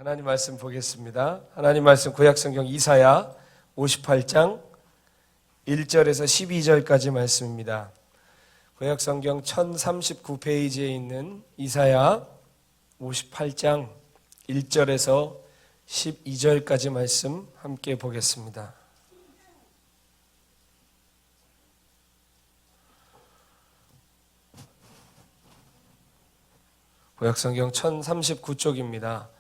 하나님 말씀 보겠습니다. 하나님 말씀 구약성경 이사야 58장 1절에서 12절까지 말씀입니다. 구약성경 1039페이지에 있는 이사야 58장 1절에서 12절까지 말씀 함께 보겠습니다. 구약성경 1039쪽입니다.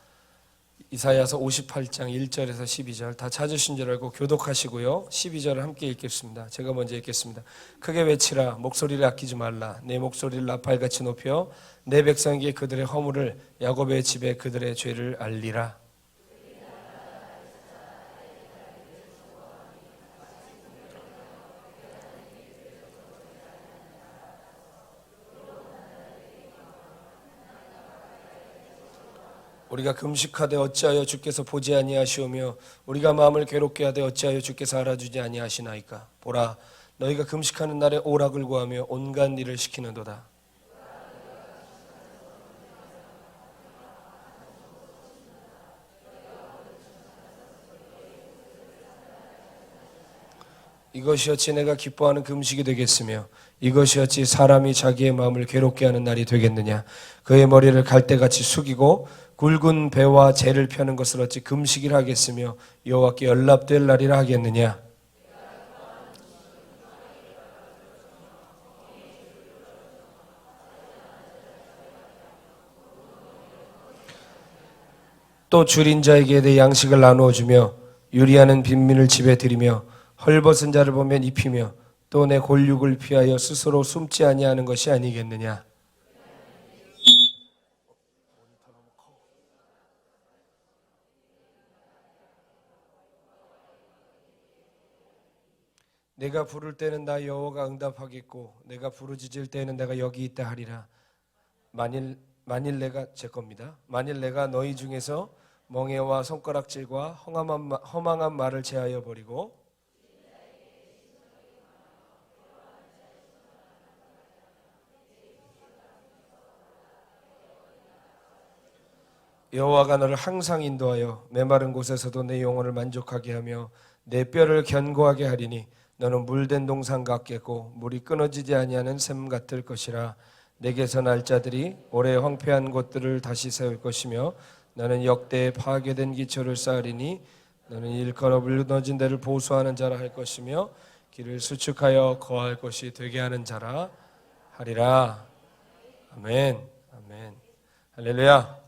이사야서 58장 1절에서 12절 다 찾으신 줄 알고 교독하시고요. 12절을 함께 읽겠습니다. 제가 먼저 읽겠습니다. 크게 외치라. 목소리를 아끼지 말라. 내 목소리를 나팔같이 높여 내 백성에게 그들의 허물을 야곱의 집에 그들의 죄를 알리라. 우리가 금식하되 어찌하여 주께서 보지 아니하시오며 우리가 마음을 괴롭게 하되 어찌하여 주께서 알아주지 아니하시나이까. 보라, 너희가 금식하는 날에 오락을 구하며 온갖 일을 시키는도다. 이것이 어찌 내가 기뻐하는 금식이 되겠으며 이것이 어찌 사람이 자기의 마음을 괴롭게 하는 날이 되겠느냐. 그의 머리를 갈대같이 숙이고 굵은 배와 재를 펴는 것을 어찌 금식이라 하겠으며 여호와께 연락될 날이라 하겠느냐. 또 줄인 자에게 내 양식을 나누어 주며 유리하는 빈민을 집에 들이며 헐벗은 자를 보면 입히며 또 내 골육을 피하여 스스로 숨지 아니하는 것이 아니겠느냐. 내가 부를 때는 나 여호와가 응답하겠고 내가 부르짖을 때는 내가 여기 있다 하리라. 만일 내가 제 겁니다. 만일 내가 너희 중에서 멍에와 손가락질과 허망한 말을 제하여 버리고 여호와가 너를 항상 인도하여 메마른 곳에서도 내 영혼을 만족하게 하며 내 뼈를 견고하게 하리니 너는 물된 동산 같겠고 물이 끊어지지 아니하는 샘 같을 것이라. 내게서 날 자들이 오래 황폐한 곳들을 다시 세울 것이며 너는 역대에 파괴된 기초를 쌓으리니 너는 일컬어 무너진 데를 보수하는 자라 할 것이며 길을 수축하여 거할 곳이 되게 하는 자라 하리라. 아멘. 아멘. 할렐루야.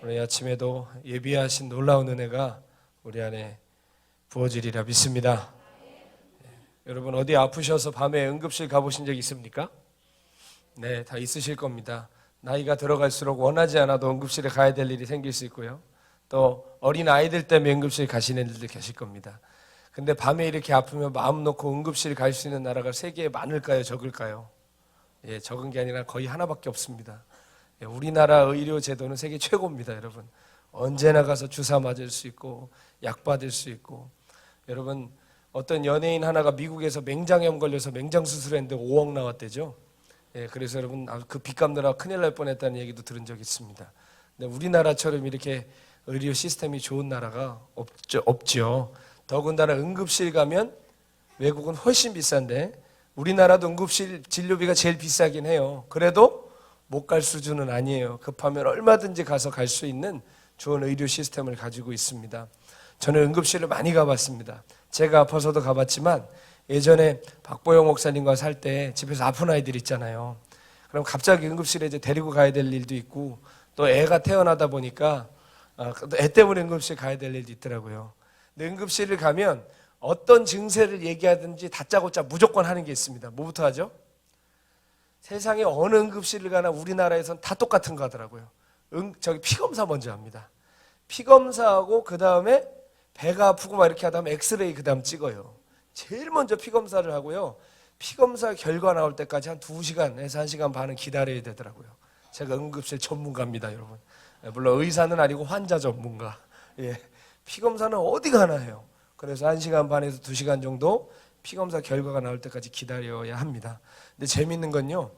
오늘 아침에도 예비하신 놀라운 은혜가 우리 안에 부어지리라 믿습니다. 여러분 어디 아프셔서 밤에 응급실 가보신 적 있습니까? 네, 다 있으실 겁니다. 나이가 들어갈수록 원하지 않아도 응급실에 가야 될 일이 생길 수 있고요. 또 어린 아이들 때문에 응급실 가시는 분들 계실 겁니다. 근데 밤에 이렇게 아프면 마음 놓고 응급실 갈 수 있는 나라가 세계에 많을까요? 적을까요? 예, 적은 게 아니라 거의 하나밖에 없습니다. 예, 우리나라 의료 제도는 세계 최고입니다, 여러분. 언제나 가서 주사 맞을 수 있고 약 받을 수 있고. 여러분 어떤 연예인 하나가 미국에서 맹장염 걸려서 맹장 수술했는데 5억 나왔대죠. 예, 그래서 여러분 그 빚 갚느라 큰일 날 뻔했다는 얘기도 들은 적이 있습니다. 근데 우리나라처럼 이렇게 의료 시스템이 좋은 나라가 없죠. 더군다나 응급실 가면 외국은 훨씬 비싼데 우리나라도 응급실 진료비가 제일 비싸긴 해요. 그래도 못 갈 수준은 아니에요. 급하면 얼마든지 가서 갈 수 있는 좋은 의료 시스템을 가지고 있습니다. 저는 응급실을 많이 가봤습니다. 제가 아파서도 가봤지만 예전에 박보영 목사님과 살 때 집에서 아픈 아이들 있잖아요. 그럼 갑자기 응급실에 이제 데리고 가야 될 일도 있고 또 애가 태어나다 보니까 애 때문에 응급실 가야 될 일도 있더라고요. 근데 응급실을 가면 어떤 증세를 얘기하든지 다짜고짜 무조건 하는 게 있습니다. 뭐부터 하죠? 세상에 어느 응급실을 가나 우리나라에선 다 똑같은 거 하더라고요. 저기 피검사 먼저 합니다. 피검사하고 그 다음에 배가 아프고 막 이렇게 하다 보면 엑스레이 그 다음 찍어요. 제일 먼저 피검사를 하고요. 피검사 결과 나올 때까지 한 2시간에서 1시간 반은 기다려야 되더라고요. 제가 응급실 전문가입니다, 여러분. 물론 의사는 아니고 환자 전문가. 예, 피검사는 어디 가나 해요. 그래서 1시간 반에서 2시간 정도 피검사 결과가 나올 때까지 기다려야 합니다. 근데 재밌는 건요.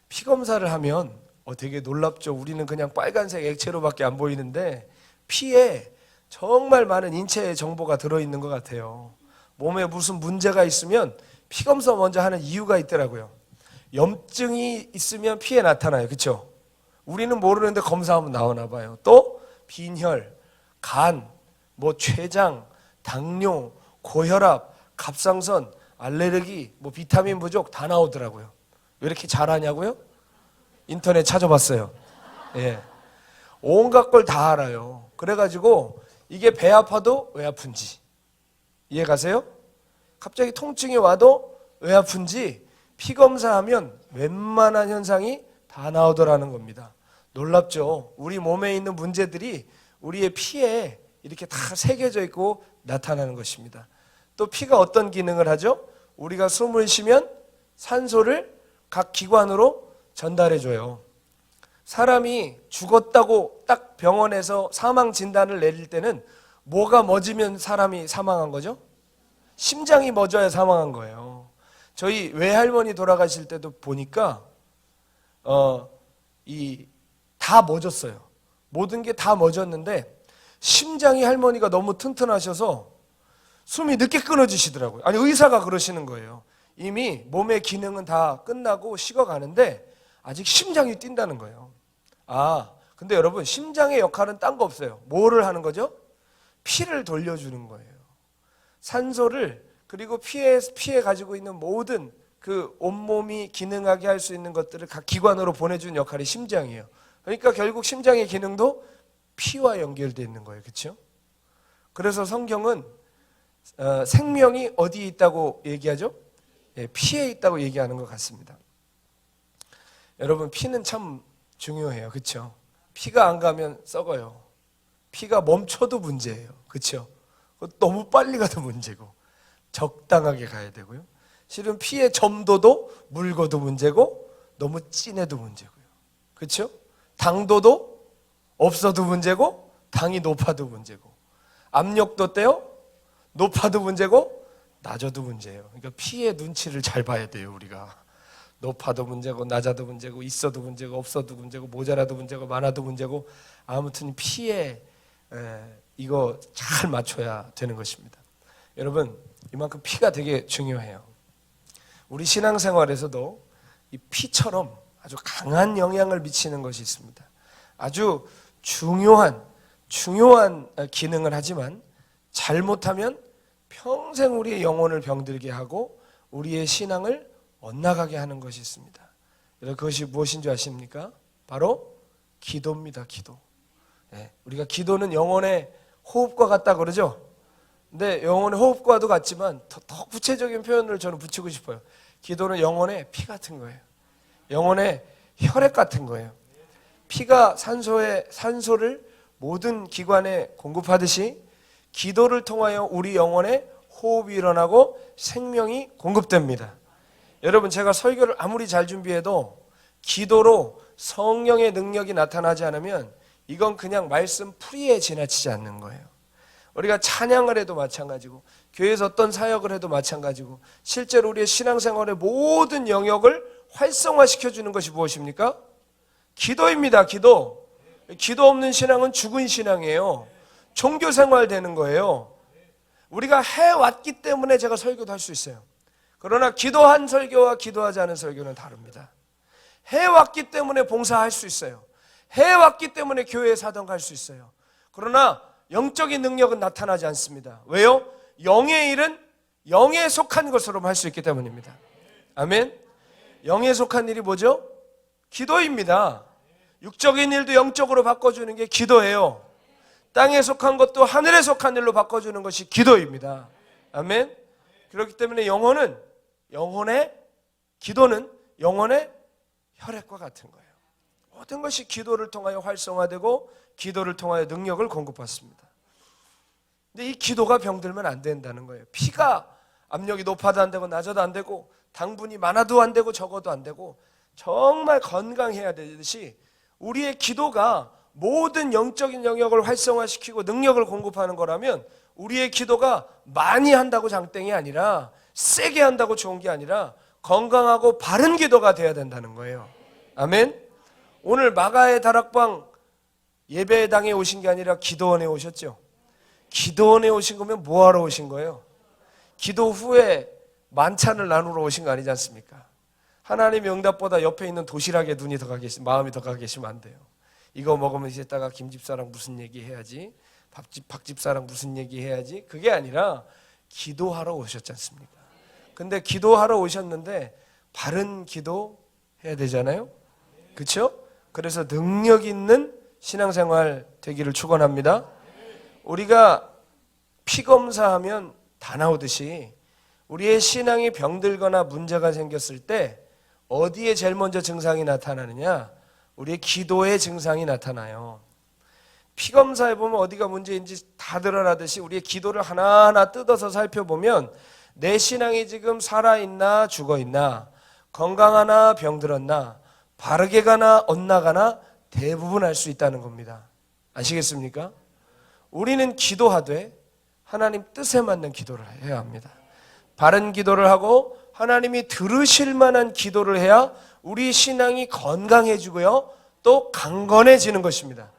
피검사를 하면 되게 놀랍죠. 우리는 그냥 빨간색 액체로밖에 안 보이는데 피에 정말 많은 인체의 정보가 들어있는 것 같아요. 몸에 무슨 문제가 있으면 피검사 먼저 하는 이유가 있더라고요. 염증이 있으면 피에 나타나요. 그렇죠? 우리는 모르는데 검사하면 나오나 봐요. 또 빈혈, 간, 췌장, 당뇨, 고혈압, 갑상선, 알레르기, 비타민 부족 다 나오더라고요. 왜 이렇게 잘하냐고요? 인터넷 찾아봤어요. 예. 온갖 걸 다 알아요. 그래가지고 이게 배 아파도 왜 아픈지 이해 가세요? 갑자기 통증이 와도 왜 아픈지 피 검사하면 웬만한 현상이 다 나오더라는 겁니다. 놀랍죠? 우리 몸에 있는 문제들이 우리의 피에 이렇게 다 새겨져 있고 나타나는 것입니다. 또 피가 어떤 기능을 하죠? 우리가 숨을 쉬면 산소를 각 기관으로 전달해줘요. 사람이 죽었다고 딱 병원에서 사망 진단을 내릴 때는 뭐가 멎으면 사람이 사망한 거죠? 심장이 멎어야 사망한 거예요. 저희 외할머니 돌아가실 때도 보니까 다 멎었어요. 모든 게 다 멎었는데 심장이 할머니가 너무 튼튼하셔서 숨이 늦게 끊어지시더라고요. 아니 의사가 그러시는 거예요. 이미 몸의 기능은 다 끝나고 식어가는데 아직 심장이 뛴다는 거예요. 근데 여러분 심장의 역할은 딴 거 없어요. 뭐를 하는 거죠? 피를 돌려주는 거예요. 산소를 그리고 피에 가지고 있는 모든 그 온몸이 기능하게 할 수 있는 것들을 각 기관으로 보내주는 역할이 심장이에요. 그러니까 결국 심장의 기능도 피와 연결되어 있는 거예요. 그렇죠? 그래서 성경은 생명이 어디에 있다고 얘기하죠? 피에 있다고 얘기하는 것 같습니다. 여러분 피는 참 중요해요. 그렇죠? 피가 안 가면 썩어요. 피가 멈춰도 문제예요. 그렇죠? 너무 빨리 가도 문제고 적당하게 가야 되고요. 실은 피의 점도도 묽어도 문제고 너무 진해도 문제고요. 그렇죠? 당도도 없어도 문제고 당이 높아도 문제고 압력도 떼요. 높아도 문제고 낮아도 문제예요. 그러니까 피의 눈치를 잘 봐야 돼요. 우리가 높아도 문제고 낮아도 문제고 있어도 문제고 없어도 문제고 모자라도 문제고 많아도 문제고 아무튼 피에 이거 잘 맞춰야 되는 것입니다. 여러분 이만큼 피가 되게 중요해요. 우리 신앙생활에서도 이 피처럼 아주 강한 영향을 미치는 것이 있습니다. 아주 중요한 기능을 하지만 잘못하면 평생 우리의 영혼을 병들게 하고 우리의 신앙을 엇나가게 하는 것이 있습니다. 여러분 그것이 무엇인 줄 아십니까? 바로 기도입니다. 기도. 우리가 기도는 영혼의 호흡과 같다 그러죠? 근데 영혼의 호흡과도 같지만 더 구체적인 표현을 저는 붙이고 싶어요. 기도는 영혼의 피 같은 거예요. 영혼의 혈액 같은 거예요. 피가 산소를 모든 기관에 공급하듯이 기도를 통하여 우리 영혼에 호흡이 일어나고 생명이 공급됩니다. 여러분 제가 설교를 아무리 잘 준비해도 기도로 성령의 능력이 나타나지 않으면 이건 그냥 말씀 풀이에 지나치지 않는 거예요. 우리가 찬양을 해도 마찬가지고 교회에서 어떤 사역을 해도 마찬가지고 실제로 우리의 신앙생활의 모든 영역을 활성화시켜주는 것이 무엇입니까? 기도입니다. 기도. 기도 없는 신앙은 죽은 신앙이에요. 종교생활 되는 거예요. 우리가 해왔기 때문에 제가 설교도 할 수 있어요. 그러나 기도한 설교와 기도하지 않은 설교는 다릅니다. 해왔기 때문에 봉사할 수 있어요. 해왔기 때문에 교회에 사동 갈 수 있어요. 그러나 영적인 능력은 나타나지 않습니다. 왜요? 영의 일은 영에 속한 것으로 할 수 있기 때문입니다. 아멘. 영에 속한 일이 뭐죠? 기도입니다. 육적인 일도 영적으로 바꿔주는 게 기도예요. 땅에 속한 것도 하늘에 속한 일로 바꿔주는 것이 기도입니다. 아멘. 그렇기 때문에 기도는 영혼의 혈액과 같은 거예요. 모든 것이 기도를 통하여 활성화되고 기도를 통하여 능력을 공급받습니다. 근데 이 기도가 병들면 안 된다는 거예요. 피가 압력이 높아도 안 되고 낮아도 안 되고 당분이 많아도 안 되고 적어도 안 되고 정말 건강해야 되듯이 우리의 기도가 모든 영적인 영역을 활성화시키고 능력을 공급하는 거라면 우리의 기도가 많이 한다고 장땡이 아니라 세게 한다고 좋은 게 아니라 건강하고 바른 기도가 돼야 된다는 거예요. 아멘. 오늘 마가의 다락방 예배당에 오신 게 아니라 기도원에 오셨죠. 기도원에 오신 거면 뭐하러 오신 거예요? 기도 후에 만찬을 나누러 오신 거 아니지 않습니까? 하나님의 응답보다 옆에 있는 도시락에 눈이 더 가 계시면, 마음이 더 가 계시면 안 돼요. 이거 먹으면 이제다가 김집사랑 무슨 얘기 해야지, 박집사랑 무슨 얘기 해야지, 그게 아니라 기도하러 오셨지 않습니까? 근데 기도하러 오셨는데 바른 기도 해야 되잖아요. 그렇죠? 그래서 능력 있는 신앙생활 되기를 축원합니다. 우리가 피검사하면 다 나오듯이 우리의 신앙이 병들거나 문제가 생겼을 때 어디에 제일 먼저 증상이 나타나느냐? 우리의 기도의 증상이 나타나요. 피검사해 보면 어디가 문제인지 다 드러나듯이 우리의 기도를 하나하나 뜯어서 살펴보면 내 신앙이 지금 살아있나 죽어있나, 건강하나 병들었나, 바르게 가나 엇나가나 대부분 알 수 있다는 겁니다. 아시겠습니까? 우리는 기도하되 하나님 뜻에 맞는 기도를 해야 합니다. 바른 기도를 하고 하나님이 들으실 만한 기도를 해야 우리 신앙이 건강해지고요, 또 강건해지는 것입니다.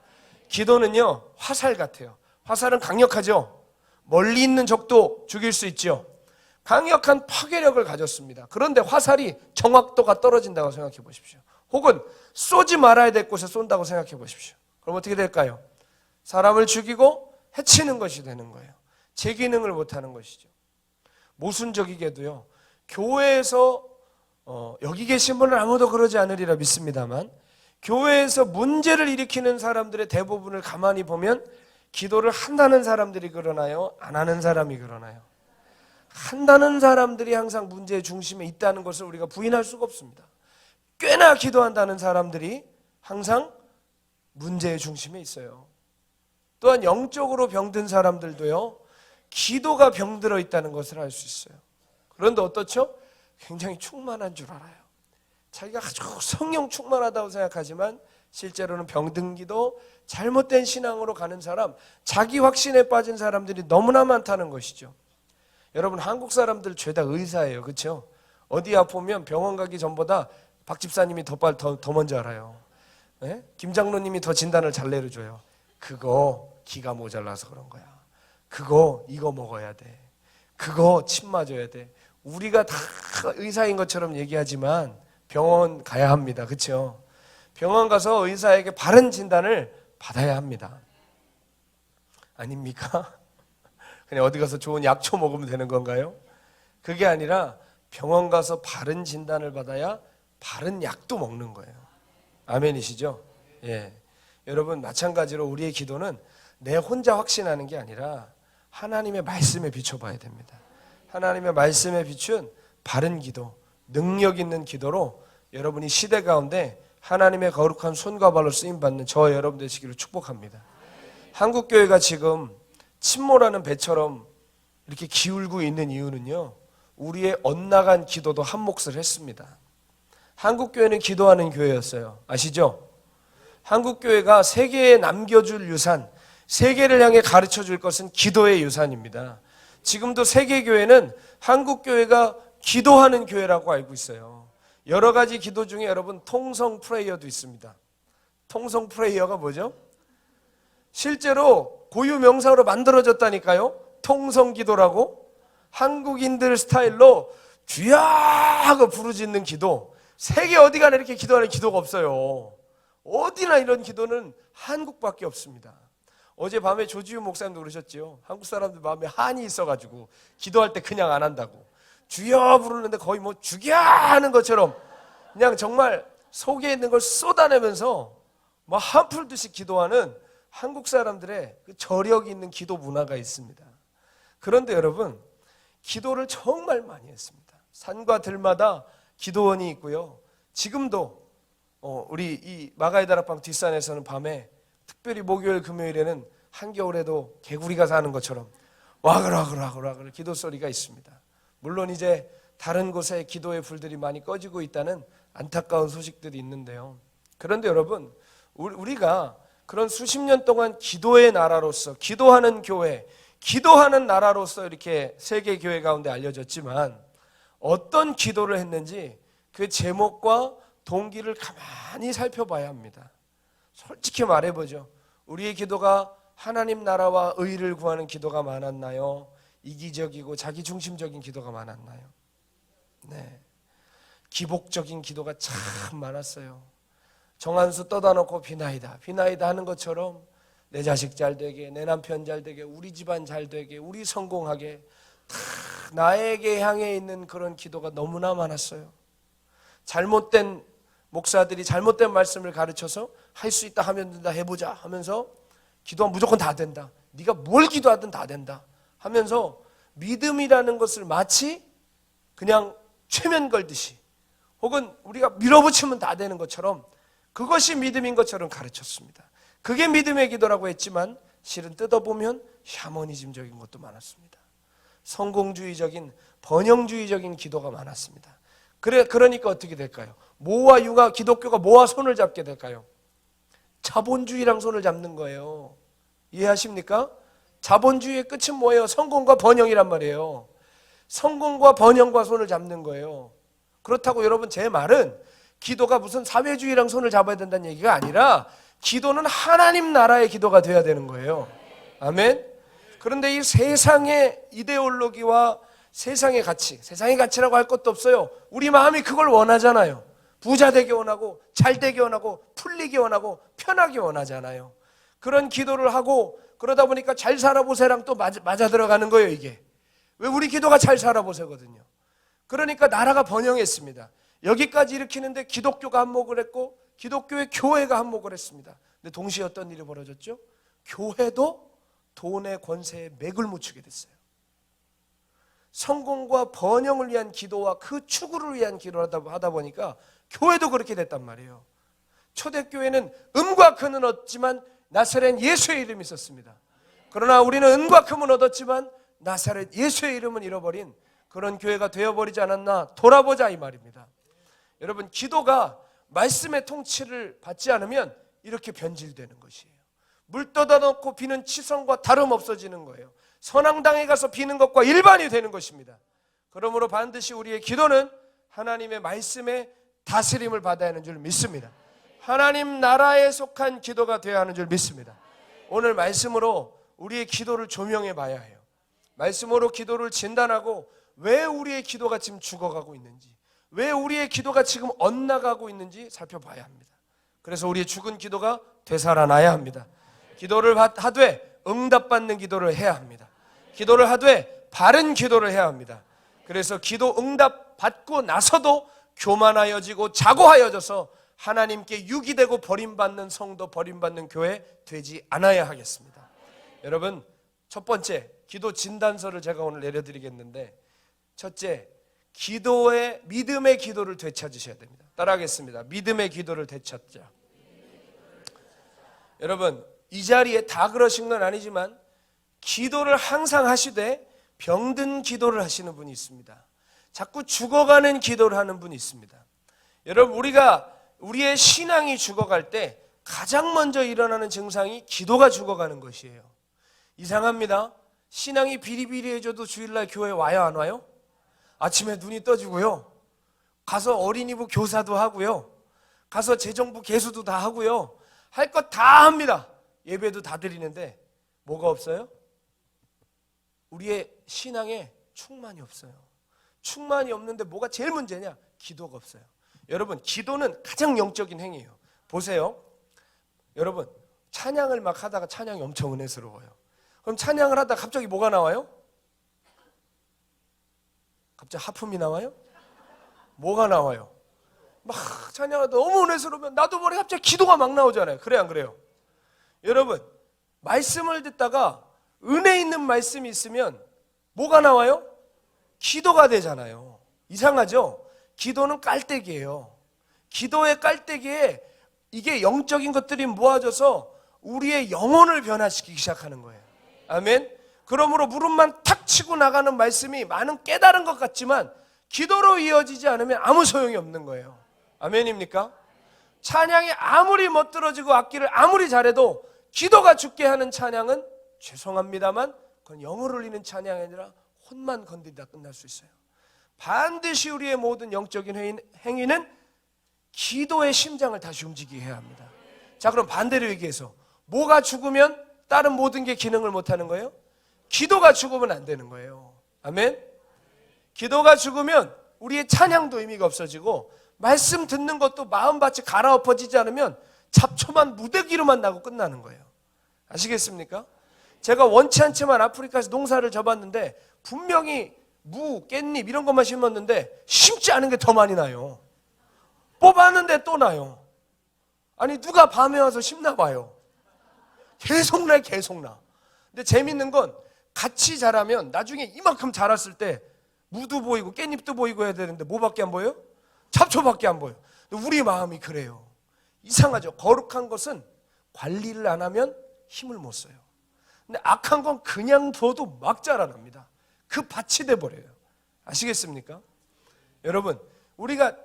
기도는요, 화살 같아요. 화살은 강력하죠. 멀리 있는 적도 죽일 수 있죠. 강력한 파괴력을 가졌습니다. 그런데 화살이 정확도가 떨어진다고 생각해 보십시오. 혹은 쏘지 말아야 될 곳에 쏜다고 생각해 보십시오. 그럼 어떻게 될까요? 사람을 죽이고 해치는 것이 되는 거예요. 제 기능을 못하는 것이죠. 모순적이게도요, 교회에서 여기 계신 분은 아무도 그러지 않으리라 믿습니다만, 교회에서 문제를 일으키는 사람들의 대부분을 가만히 보면 기도를 한다는 사람들이 그러나요? 안 하는 사람이 그러나요? 한다는 사람들이 항상 문제의 중심에 있다는 것을 우리가 부인할 수가 없습니다. 꽤나 기도한다는 사람들이 항상 문제의 중심에 있어요. 또한 영적으로 병든 사람들도요, 기도가 병들어 있다는 것을 알 수 있어요. 그런데 어떻죠? 굉장히 충만한 줄 알아요. 자기가 아주 성령 충만하다고 생각하지만 실제로는 병든 기도, 잘못된 신앙으로 가는 사람, 자기 확신에 빠진 사람들이 너무나 많다는 것이죠. 여러분, 한국 사람들 죄다 의사예요. 그렇죠? 어디 아프면 병원 가기 전보다 박 집사님이 더 먼저 알아요. 네? 김 장로님이 더 진단을 잘 내려줘요. 그거 기가 모자라서 그런 거야. 그거 이거 먹어야 돼. 그거 침 맞아야 돼. 우리가 다 의사인 것처럼 얘기하지만 병원 가야 합니다. 그렇죠? 병원 가서 의사에게 바른 진단을 받아야 합니다. 아닙니까? 그냥 어디 가서 좋은 약초 먹으면 되는 건가요? 그게 아니라 병원 가서 바른 진단을 받아야 바른 약도 먹는 거예요. 아멘이시죠? 예. 여러분, 마찬가지로 우리의 기도는 내 혼자 확신하는 게 아니라 하나님의 말씀에 비춰봐야 됩니다. 하나님의 말씀에 비춘 바른 기도, 능력 있는 기도로 여러분이 시대 가운데 하나님의 거룩한 손과 발로 쓰임받는 저와 여러분 되시기를 축복합니다. 한국교회가 지금 침몰하는 배처럼 이렇게 기울고 있는 이유는요, 우리의 엇나간 기도도 한 몫을 했습니다. 한국교회는 기도하는 교회였어요. 아시죠? 한국교회가 세계에 남겨줄 유산, 세계를 향해 가르쳐줄 것은 기도의 유산입니다. 지금도 세계교회는 한국교회가 기도하는 교회라고 알고 있어요. 여러 가지 기도 중에 여러분, 통성 프레이어도 있습니다. 통성 프레이어가 뭐죠? 실제로 고유 명사로 만들어졌다니까요. 통성 기도라고. 한국인들 스타일로 주야 하고 부르짖는 기도. 세계 어디 가나 이렇게 기도하는 기도가 없어요. 어디나 이런 기도는 한국밖에 없습니다. 어젯밤에 조지훈 목사님도 그러셨지요. 한국 사람들 마음에 한이 있어가지고 기도할 때 그냥 안 한다고. 주여 부르는데 거의 뭐 죽여 하는 것처럼 그냥 정말 속에 있는 걸 쏟아내면서 뭐 한풀 듯이 기도하는 한국 사람들의 그 저력 있는 기도 문화가 있습니다. 그런데 여러분, 기도를 정말 많이 했습니다. 산과 들마다 기도원이 있고요. 지금도 우리 이 마가의 다락방 뒷산에서는 밤에 특별히 목요일 금요일에는 한겨울에도 개구리가 사는 것처럼 와글와글와글와글 기도 소리가 있습니다. 물론 이제 다른 곳에 기도의 불들이 많이 꺼지고 있다는 안타까운 소식들이 있는데요. 그런데 여러분, 우리가 그런 수십 년 동안 기도의 나라로서, 기도하는 교회, 기도하는 나라로서 이렇게 세계 교회 가운데 알려졌지만 어떤 기도를 했는지 그 제목과 동기를 가만히 살펴봐야 합니다. 솔직히 말해보죠. 우리의 기도가 하나님 나라와 의를 구하는 기도가 많았나요? 이기적이고 자기중심적인 기도가 많았나요? 네, 기복적인 기도가 참 많았어요. 정한수 떠다 놓고 비나이다 비나이다 하는 것처럼 내 자식 잘 되게, 내 남편 잘 되게, 우리 집안 잘 되게, 우리 성공하게 다 나에게 향해 있는 그런 기도가 너무나 많았어요. 잘못된 목사들이 잘못된 말씀을 가르쳐서 할 수 있다 하면 된다, 해보자 하면서 기도하면 무조건 다 된다, 네가 뭘 기도하든 다 된다 하면서 믿음이라는 것을 마치 그냥 최면 걸듯이 혹은 우리가 밀어붙이면 다 되는 것처럼 그것이 믿음인 것처럼 가르쳤습니다. 그게 믿음의 기도라고 했지만 실은 뜯어보면 샤머니즘적인 것도 많았습니다. 성공주의적인 번영주의적인 기도가 많았습니다. 그러니까 어떻게 될까요? 뭐와 유가, 기독교가 뭐와 손을 잡게 될까요? 자본주의랑 손을 잡는 거예요. 이해하십니까? 자본주의의 끝은 뭐예요? 성공과 번영이란 말이에요. 성공과 번영과 손을 잡는 거예요. 그렇다고 여러분, 제 말은 기도가 무슨 사회주의랑 손을 잡아야 된다는 얘기가 아니라 기도는 하나님 나라의 기도가 돼야 되는 거예요. 아멘. 그런데 이 세상의 이데올로기와 세상의 가치, 세상의 가치라고 할 것도 없어요. 우리 마음이 그걸 원하잖아요. 부자 되기 원하고, 잘 되기 원하고, 풀리기 원하고, 편하기 원하잖아요. 그런 기도를 하고 그러다 보니까 잘 살아보세랑 또 맞아 들어가는 거예요. 이게 왜 우리 기도가 잘 살아보세거든요. 그러니까 나라가 번영했습니다. 여기까지 일으키는데 기독교가 한몫을 했고 기독교의 교회가 한몫을 했습니다. 근데 동시에 어떤 일이 벌어졌죠? 교회도 돈의 권세에 맥을 묻히게 됐어요. 성공과 번영을 위한 기도와 그 추구를 위한 기도를 하다 보니까 교회도 그렇게 됐단 말이에요. 초대교회는 음과 금은 얻지만 나사렛 예수의 이름이 있었습니다. 그러나 우리는 은과 금은 얻었지만 나사렛 예수의 이름은 잃어버린 그런 교회가 되어버리지 않았나 돌아보자 이 말입니다. 여러분, 기도가 말씀의 통치를 받지 않으면 이렇게 변질되는 것이에요. 물 떠다 놓고 비는 치성과 다름 없어지는 거예요. 선앙당에 가서 비는 것과 일반이 되는 것입니다. 그러므로 반드시 우리의 기도는 하나님의 말씀의 다스림을 받아야 하는 줄 믿습니다. 하나님 나라에 속한 기도가 되어야 하는 줄 믿습니다. 오늘 말씀으로 우리의 기도를 조명해 봐야 해요. 말씀으로 기도를 진단하고 왜 우리의 기도가 지금 죽어가고 있는지, 왜 우리의 기도가 지금 엇나가고 있는지 살펴봐야 합니다. 그래서 우리의 죽은 기도가 되살아나야 합니다. 기도를 하되 응답받는 기도를 해야 합니다. 기도를 하되 바른 기도를 해야 합니다. 그래서 기도 응답 받고 나서도 교만하여지고 자고하여져서 하나님께 유기되고 버림받는 성도, 버림받는 교회 되지 않아야 하겠습니다. 여러분, 첫 번째 기도 진단서를 제가 오늘 내려드리겠는데, 첫째, 기도의 믿음의 기도를 되찾으셔야 됩니다. 따라하겠습니다. 믿음의 기도를 되찾자. 여러분, 이 자리에 다 그러신 건 아니지만 기도를 항상 하시되 병든 기도를 하시는 분이 있습니다. 자꾸 죽어가는 기도를 하는 분이 있습니다. 여러분, 우리의 신앙이 죽어갈 때 가장 먼저 일어나는 증상이 기도가 죽어가는 것이에요. 이상합니다. 신앙이 비리비리해져도 주일날 교회 와요, 안 와요? 아침에 눈이 떠지고요, 가서 어린이부 교사도 하고요, 가서 재정부 개수도 다 하고요, 할 것 다 합니다. 예배도 다 드리는데 뭐가 없어요? 우리의 신앙에 충만이 없어요. 충만이 없는데 뭐가 제일 문제냐? 기도가 없어요. 여러분, 기도는 가장 영적인 행위예요. 보세요. 여러분, 찬양을 막 하다가 찬양이 엄청 은혜스러워요. 그럼 찬양을 하다가 갑자기 뭐가 나와요? 갑자기 하품이 나와요? 뭐가 나와요? 막 찬양하다 너무 은혜스러우면 나도 모르게 갑자기 기도가 막 나오잖아요. 그래요, 안 그래요? 여러분, 말씀을 듣다가 은혜 있는 말씀이 있으면 뭐가 나와요? 기도가 되잖아요. 이상하죠? 기도는 깔때기예요. 기도의 깔때기에 이게 영적인 것들이 모아져서 우리의 영혼을 변화시키기 시작하는 거예요. 아멘. 그러므로 무릎만 탁 치고 나가는 말씀이 많은 깨달은 것 같지만 기도로 이어지지 않으면 아무 소용이 없는 거예요. 아멘입니까? 찬양이 아무리 멋들어지고 악기를 아무리 잘해도 기도가 죽게 하는 찬양은 죄송합니다만 그건 영을 울리는 찬양이 아니라 혼만 건드리다 끝날 수 있어요. 반드시 우리의 모든 영적인 행위는 기도의 심장을 다시 움직이게 해야 합니다. 자, 그럼 반대로 얘기해서 뭐가 죽으면 다른 모든 게 기능을 못하는 거예요? 기도가 죽으면 안 되는 거예요. 아멘? 기도가 죽으면 우리의 찬양도 의미가 없어지고 말씀 듣는 것도 마음밭이 갈아엎어지지 않으면 잡초만 무더기로만 나고 끝나는 거예요. 아시겠습니까? 제가 원치 않지만 아프리카에서 농사를 져봤는데 분명히 무, 깻잎 이런 것만 심었는데 심지 않은 게 더 많이 나요. 뽑았는데 또 나요. 아니 누가 밤에 와서 심나 봐요. 계속 나 계속 나. 근데 재밌는 건 같이 자라면 나중에 이만큼 자랐을 때 무도 보이고 깻잎도 보이고 해야 되는데 뭐밖에 안 보여요? 잡초밖에 안 보여요. 근데 우리 마음이 그래요. 이상하죠. 거룩한 것은 관리를 안 하면 힘을 못 써요. 근데 악한 건 그냥 둬도 막 자라납니다. 그 밭이 돼버려요. 아시겠습니까? 여러분, 우리가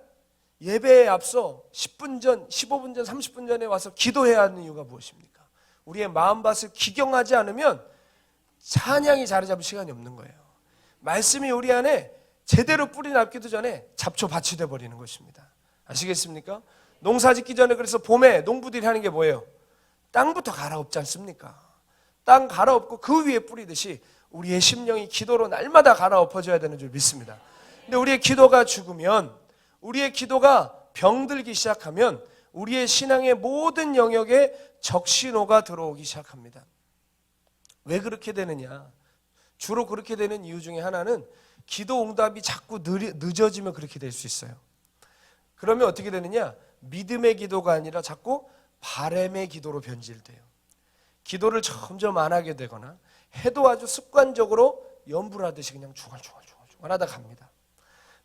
예배에 앞서 10분 전, 15분 전, 30분 전에 와서 기도해야 하는 이유가 무엇입니까? 우리의 마음밭을 기경하지 않으면 찬양이 자리 잡을 시간이 없는 거예요. 말씀이 우리 안에 제대로 뿌리 납기도 전에 잡초밭이 돼버리는 것입니다. 아시겠습니까? 농사 짓기 전에 그래서 봄에 농부들이 하는 게 뭐예요? 땅부터 갈아엎지 않습니까? 땅 갈아엎고 그 위에 뿌리듯이 우리의 심령이 기도로 날마다 갈아엎어져야 되는 줄 믿습니다. 근데 우리의 기도가 죽으면, 우리의 기도가 병들기 시작하면 우리의 신앙의 모든 영역에 적신호가 들어오기 시작합니다. 왜 그렇게 되느냐? 주로 그렇게 되는 이유 중에 하나는 기도 응답이 자꾸 늦어지면 그렇게 될 수 있어요. 그러면 어떻게 되느냐? 믿음의 기도가 아니라 자꾸 바램의 기도로 변질돼요. 기도를 점점 안 하게 되거나 해도 아주 습관적으로 염불하듯이 그냥 중얼중얼 하다 갑니다.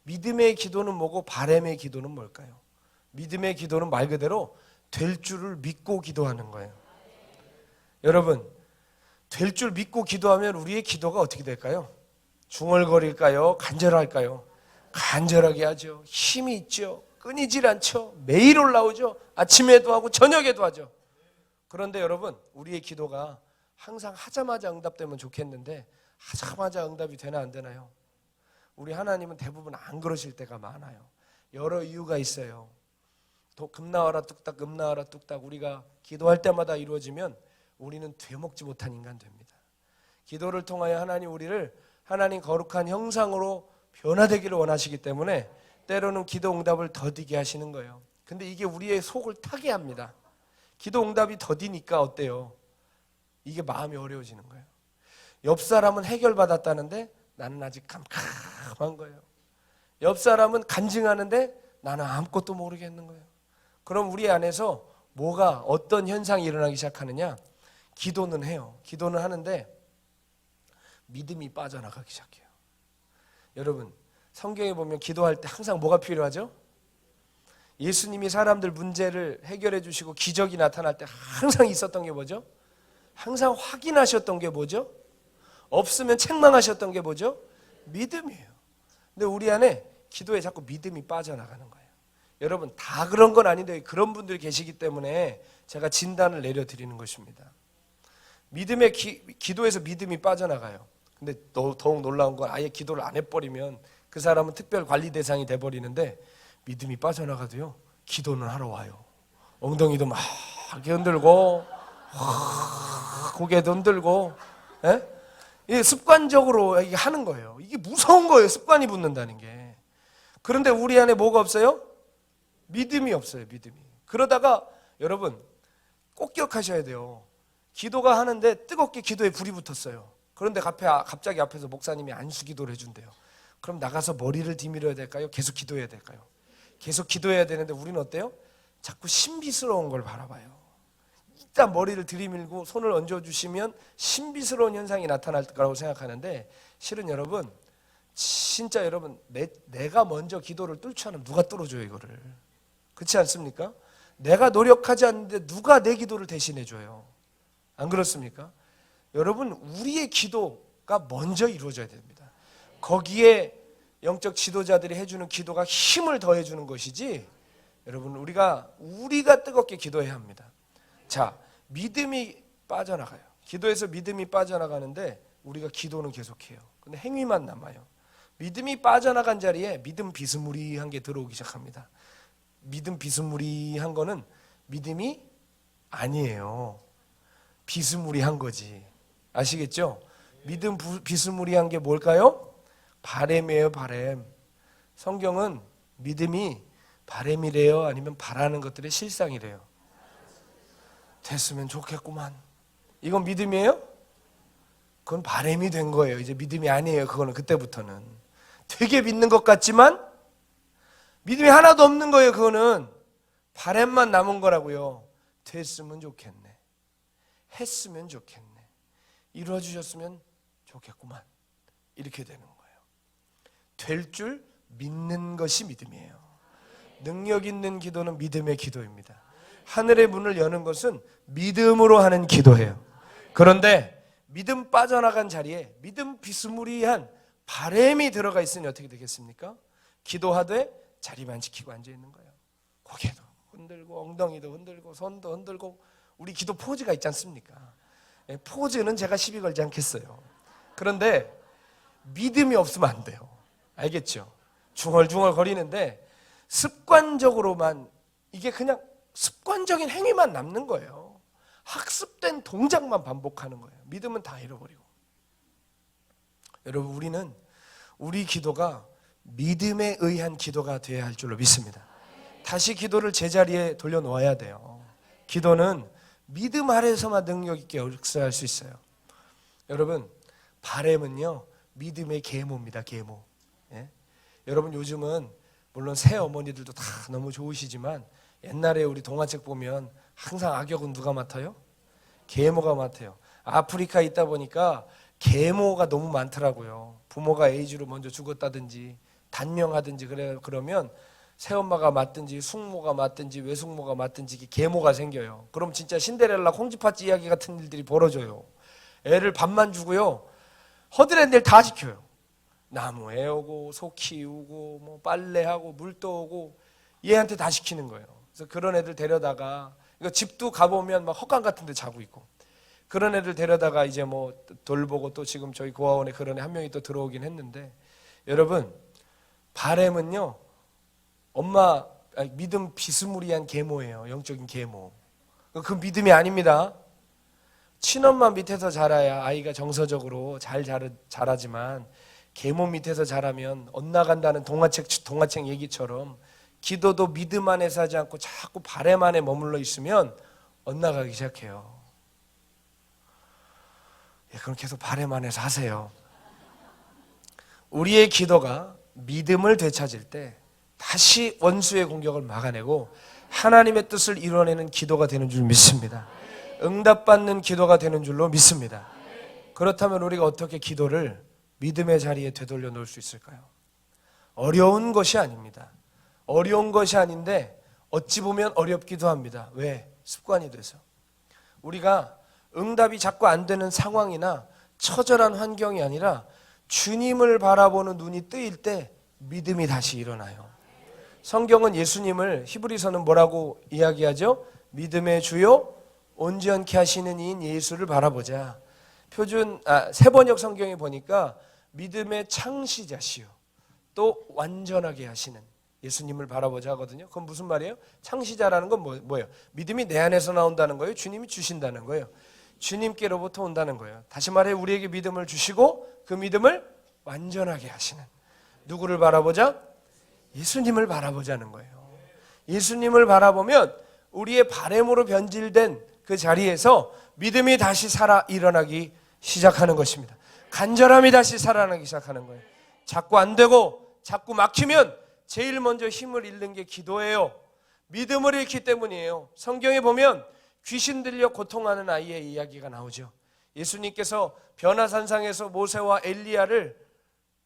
믿음의 기도는 뭐고 바램의 기도는 뭘까요? 믿음의 기도는 말 그대로 될 줄을 믿고 기도하는 거예요. 여러분, 될 줄 믿고 기도하면 우리의 기도가 어떻게 될까요? 중얼거릴까요? 간절할까요? 간절하게 하죠. 힘이 있죠. 끊이질 않죠. 매일 올라오죠. 아침에도 하고 저녁에도 하죠. 그런데 여러분, 우리의 기도가 항상 하자마자 응답되면 좋겠는데 하자마자 응답이 되나 안 되나요? 우리 하나님은 대부분 안 그러실 때가 많아요. 여러 이유가 있어요. 금 나와라 뚝딱, 금 나와라 뚝딱 우리가 기도할 때마다 이루어지면 우리는 되먹지 못한 인간 됩니다. 기도를 통하여 하나님 우리를 하나님 거룩한 형상으로 변화되기를 원하시기 때문에 때로는 기도 응답을 더디게 하시는 거예요. 근데 이게 우리의 속을 타게 합니다. 기도 응답이 더디니까 어때요? 이게 마음이 어려워지는 거예요. 옆 사람은 해결받았다는데 나는 아직 깜깜한 거예요. 옆 사람은 간증하는데 나는 아무것도 모르겠는 거예요. 그럼 우리 안에서 뭐가 어떤 현상이 일어나기 시작하느냐? 기도는 해요. 기도는 하는데 믿음이 빠져나가기 시작해요. 여러분, 성경에 보면 기도할 때 항상 뭐가 필요하죠? 예수님이 사람들 문제를 해결해 주시고 기적이 나타날 때 항상 있었던 게 뭐죠? 항상 확인하셨던 게 뭐죠? 없으면 책망하셨던 게 뭐죠? 믿음이에요. 근데 우리 안에 기도에 자꾸 믿음이 빠져나가는 거예요. 여러분, 다 그런 건 아닌데 그런 분들이 계시기 때문에 제가 진단을 내려드리는 것입니다. 믿음의 기도에서 믿음이 빠져나가요. 근데 더욱 놀라운 건 아예 기도를 안 해버리면 그 사람은 특별 관리 대상이 돼버리는데 믿음이 빠져나가도요 기도는 하러 와요. 엉덩이도 막 흔들고 고개도 흔들고 이게 습관적으로 하는 거예요. 이게 무서운 거예요. 습관이 붙는다는 게. 그런데 우리 안에 뭐가 없어요? 믿음이 없어요. 믿음이. 그러다가 여러분 꼭 기억하셔야 돼요. 기도가 하는데 뜨겁게 기도에 불이 붙었어요. 그런데 갑자기 앞에서 목사님이 안수 기도를 해준대요. 그럼 나가서 머리를 디밀어야 될까요? 계속 기도해야 될까요? 계속 기도해야 되는데 우리는 어때요? 자꾸 신비스러운 걸 바라봐요. 일단 머리를 들이밀고 손을 얹어주시면 신비스러운 현상이 나타날 거라고 생각하는데 실은 여러분 진짜 여러분 내가 먼저 기도를 뚫지 않으면 누가 뚫어줘요 이거를. 그렇지 않습니까? 내가 노력하지 않는데 누가 내 기도를 대신해 줘요. 안 그렇습니까? 여러분 우리의 기도가 먼저 이루어져야 됩니다. 거기에 영적 지도자들이 해주는 기도가 힘을 더해주는 것이지 여러분 우리가 뜨겁게 기도해야 합니다. 자, 믿음이 빠져나가요. 기도에서 믿음이 빠져나가는데 우리가 기도는 계속해요. 근데 행위만 남아요. 믿음이 빠져나간 자리에 믿음 비스무리한 게 들어오기 시작합니다. 믿음 비스무리한 거는 믿음이 아니에요. 비스무리한 거지. 아시겠죠? 믿음 비스무리한 게 뭘까요? 바램이에요, 바램. 성경은 믿음이 바램이래요? 아니면 바라는 것들의 실상이래요? 됐으면 좋겠구만. 이건 믿음이에요? 그건 바램이 된 거예요. 이제 믿음이 아니에요. 그거는 그때부터는. 되게 믿는 것 같지만 믿음이 하나도 없는 거예요. 그거는 바램만 남은 거라고요. 됐으면 좋겠네. 했으면 좋겠네. 이루어주셨으면 좋겠구만. 이렇게 되는 거예요. 될 줄 믿는 것이 믿음이에요. 능력 있는 기도는 믿음의 기도입니다. 하늘의 문을 여는 것은 믿음으로 하는 기도예요. 그런데 믿음 빠져나간 자리에 믿음 비스무리한 바램이 들어가 있으니 어떻게 되겠습니까? 기도하되 자리만 지키고 앉아있는 거예요. 고개도 흔들고 엉덩이도 흔들고 손도 흔들고. 우리 기도 포즈가 있지 않습니까? 포즈는 제가 시비 걸지 않겠어요. 그런데 믿음이 없으면 안 돼요. 알겠죠? 중얼중얼 거리는데 습관적으로만, 이게 그냥 습관적인 행위만 남는 거예요. 학습된 동작만 반복하는 거예요. 믿음은 다 잃어버리고. 여러분, 우리는 우리 기도가 믿음에 의한 기도가 되어야 할 줄로 믿습니다. 다시 기도를 제자리에 돌려놓아야 돼요. 기도는 믿음 아래에서만 능력 있게 역사할 수 있어요. 여러분, 바램은요 믿음의 계모입니다. 계모. 예? 여러분, 요즘은 물론 새 어머니들도 다 너무 좋으시지만 옛날에 우리 동화책 보면 항상 악역은 누가 맡아요? 계모가 맡아요. 아프리카에 있다 보니까 계모가 너무 많더라고요. 부모가 에이즈로 먼저 죽었다든지 단명하든지 그러면 새엄마가 맞든지 숙모가 맞든지 외숙모가 맞든지 계모가 생겨요. 그럼 진짜 신데렐라 콩쥐팥쥐 이야기 같은 일들이 벌어져요. 애를 밥만 주고요, 허드렛 일 다 시켜요. 나무 애우고 소 키우고 뭐 빨래하고 물 떠오고 얘한테 다 시키는 거예요. 그래서 그런 애들 데려다가, 이거 집도 가보면 막 헛간 같은 데 자고 있고, 그런 애들 데려다가 이제 뭐 돌보고, 또 지금 저희 고아원에 그런 애 한 명이 또 들어오긴 했는데, 여러분, 바램은요 엄마 믿음 비스무리한 계모예요. 영적인 계모. 그 믿음이 아닙니다. 친엄마 밑에서 자라야 아이가 정서적으로 잘 자라지만 계모 밑에서 자라면 엇나간다는 동화책 얘기처럼 기도도 믿음 안에서 하지 않고 자꾸 바램 안에 머물러 있으면 엇나가기 시작해요. 그럼 계속 바램 안에서 하세요. 우리의 기도가 믿음을 되찾을 때 다시 원수의 공격을 막아내고 하나님의 뜻을 이뤄내는 기도가 되는 줄 믿습니다. 응답받는 기도가 되는 줄로 믿습니다. 그렇다면 우리가 어떻게 기도를 믿음의 자리에 되돌려 놓을 수 있을까요? 어려운 것이 아닙니다. 어려운 것이 아닌데 어찌 보면 어렵기도 합니다. 왜? 습관이 돼서. 우리가 응답이 자꾸 안 되는 상황이나 처절한 환경이 아니라 주님을 바라보는 눈이 뜨일 때 믿음이 다시 일어나요. 성경은 예수님을, 히브리서는 뭐라고 이야기하죠? 믿음의 주요 온전케 하시는 이인 예수를 바라보자. 세번역 성경에 보니까 믿음의 창시자시요 또 완전하게 하시는 예수님을 바라보자 하거든요. 그건 무슨 말이에요? 창시자라는 건 뭐예요? 믿음이 내 안에서 나온다는 거예요? 주님이 주신다는 거예요? 주님께로부터 온다는 거예요. 다시 말해 우리에게 믿음을 주시고 그 믿음을 완전하게 하시는, 누구를 바라보자? 예수님을 바라보자는 거예요. 예수님을 바라보면 우리의 바램으로 변질된 그 자리에서 믿음이 다시 살아 일어나기 시작하는 것입니다. 간절함이 다시 살아나기 시작하는 거예요. 자꾸 안 되고 자꾸 막히면 제일 먼저 힘을 잃는 게 기도예요. 믿음을 잃기 때문이에요. 성경에 보면 귀신 들려 고통하는 아이의 이야기가 나오죠. 예수님께서 변화산상에서 모세와 엘리야를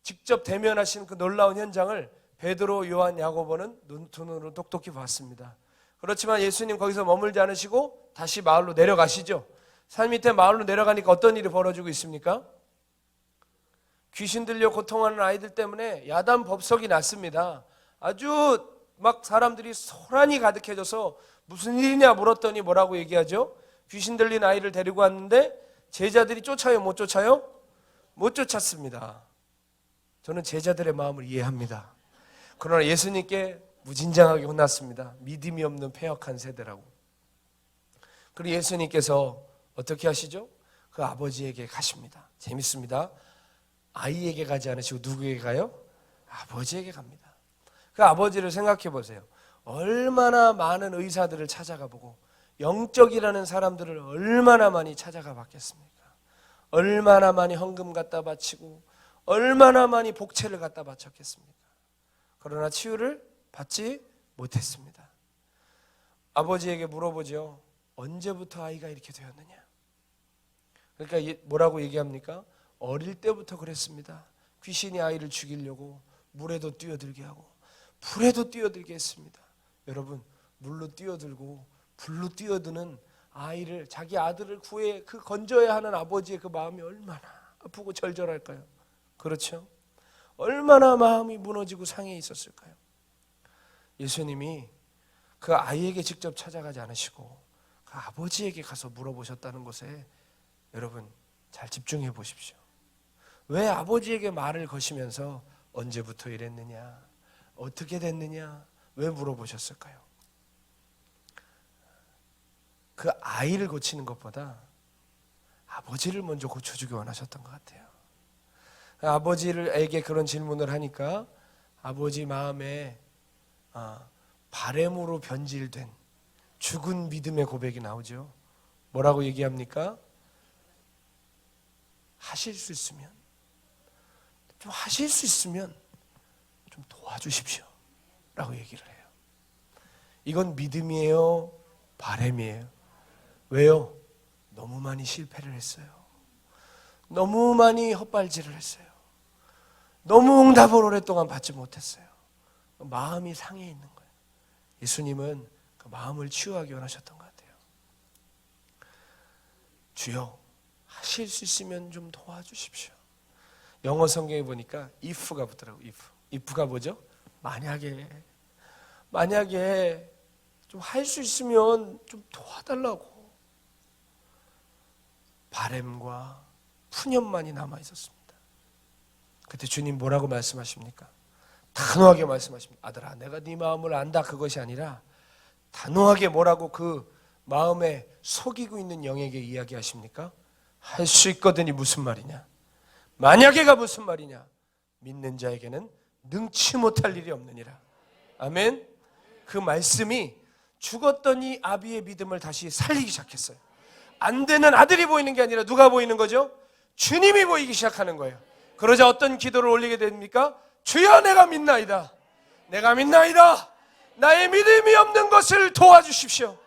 직접 대면하신 그 놀라운 현장을 베드로, 요한, 야고보는 두 눈으로 똑똑히 봤습니다. 그렇지만 예수님 거기서 머물지 않으시고 다시 마을로 내려가시죠. 산 밑에 마을로 내려가니까 어떤 일이 벌어지고 있습니까? 귀신 들려 고통하는 아이들 때문에 야단 법석이 났습니다. 아주 막 사람들이 소란이 가득해져서 무슨 일이냐 물었더니 뭐라고 얘기하죠? 귀신 들린 아이를 데리고 왔는데 제자들이 쫓아요, 못 쫓아요? 못 쫓았습니다. 저는 제자들의 마음을 이해합니다. 그러나 예수님께 무진장하게 혼났습니다. 믿음이 없는 패역한 세대라고. 그리고 예수님께서 어떻게 하시죠? 그 아버지에게 가십니다. 재밌습니다. 아이에게 가지 않으시고 누구에게 가요? 아버지에게 갑니다. 그 아버지를 생각해 보세요. 얼마나 많은 의사들을 찾아가 보고 영적이라는 사람들을 얼마나 많이 찾아가 봤겠습니까? 얼마나 많이 헌금 갖다 바치고 얼마나 많이 복채를 갖다 바쳤겠습니까? 그러나 치유를 받지 못했습니다. 아버지에게 물어보죠. 언제부터 아이가 이렇게 되었느냐? 그러니까 뭐라고 얘기합니까? 어릴 때부터 그랬습니다. 귀신이 아이를 죽이려고 물에도 뛰어들게 하고 불에도 뛰어들게 했습니다. 여러분, 물로 뛰어들고 불로 뛰어드는 아이를, 자기 아들을 그 건져야 하는 아버지의 그 마음이 얼마나 아프고 절절할까요? 그렇죠? 얼마나 마음이 무너지고 상해 있었을까요? 예수님이 그 아이에게 직접 찾아가지 않으시고 그 아버지에게 가서 물어보셨다는 것에 여러분 잘 집중해 보십시오. 왜 아버지에게 말을 거시면서 언제부터 이랬느냐, 어떻게 됐느냐, 왜 물어보셨을까요? 그 아이를 고치는 것보다 아버지를 먼저 고쳐주기 원하셨던 것 같아요. 아버지에게 그런 질문을 하니까 아버지 마음에 바램으로 변질된 죽은 믿음의 고백이 나오죠. 뭐라고 얘기합니까? 하실 수 있으면 좀 도와주십시오 라고 얘기를 해요. 이건 믿음이에요? 바램이에요? 왜요? 너무 많이 실패를 했어요. 너무 많이 헛발질을 했어요. 너무 응답을 오랫동안 받지 못했어요. 마음이 상해 있는 거예요. 예수님은 그 마음을 치유하기 원하셨던 것 같아요. 주여, 하실 수 있으면 좀 도와주십시오. 영어 성경에 보니까 if가 붙더라고요. if가 뭐죠? 만약에 좀 할 수 있으면 좀 도와달라고. 바램과 푸념만이 남아 있었습니다. 그때 주님 뭐라고 말씀하십니까? 단호하게 말씀하십니다. 아들아, 내가 네 마음을 안다, 그것이 아니라 단호하게 뭐라고 그 마음에 속이고 있는 영에게 이야기하십니까? 할 수 있거든이 무슨 말이냐? 만약에가 무슨 말이냐? 믿는 자에게는 능치 못할 일이 없느니라. 아멘. 그 말씀이 죽었던 이 아비의 믿음을 다시 살리기 시작했어요. 안 되는 아들이 보이는 게 아니라 누가 보이는 거죠? 주님이 보이기 시작하는 거예요. 그러자 어떤 기도를 올리게 됩니까? 주여, 내가 믿나이다. 내가 믿나이다. 나의 믿음이 없는 것을 도와주십시오.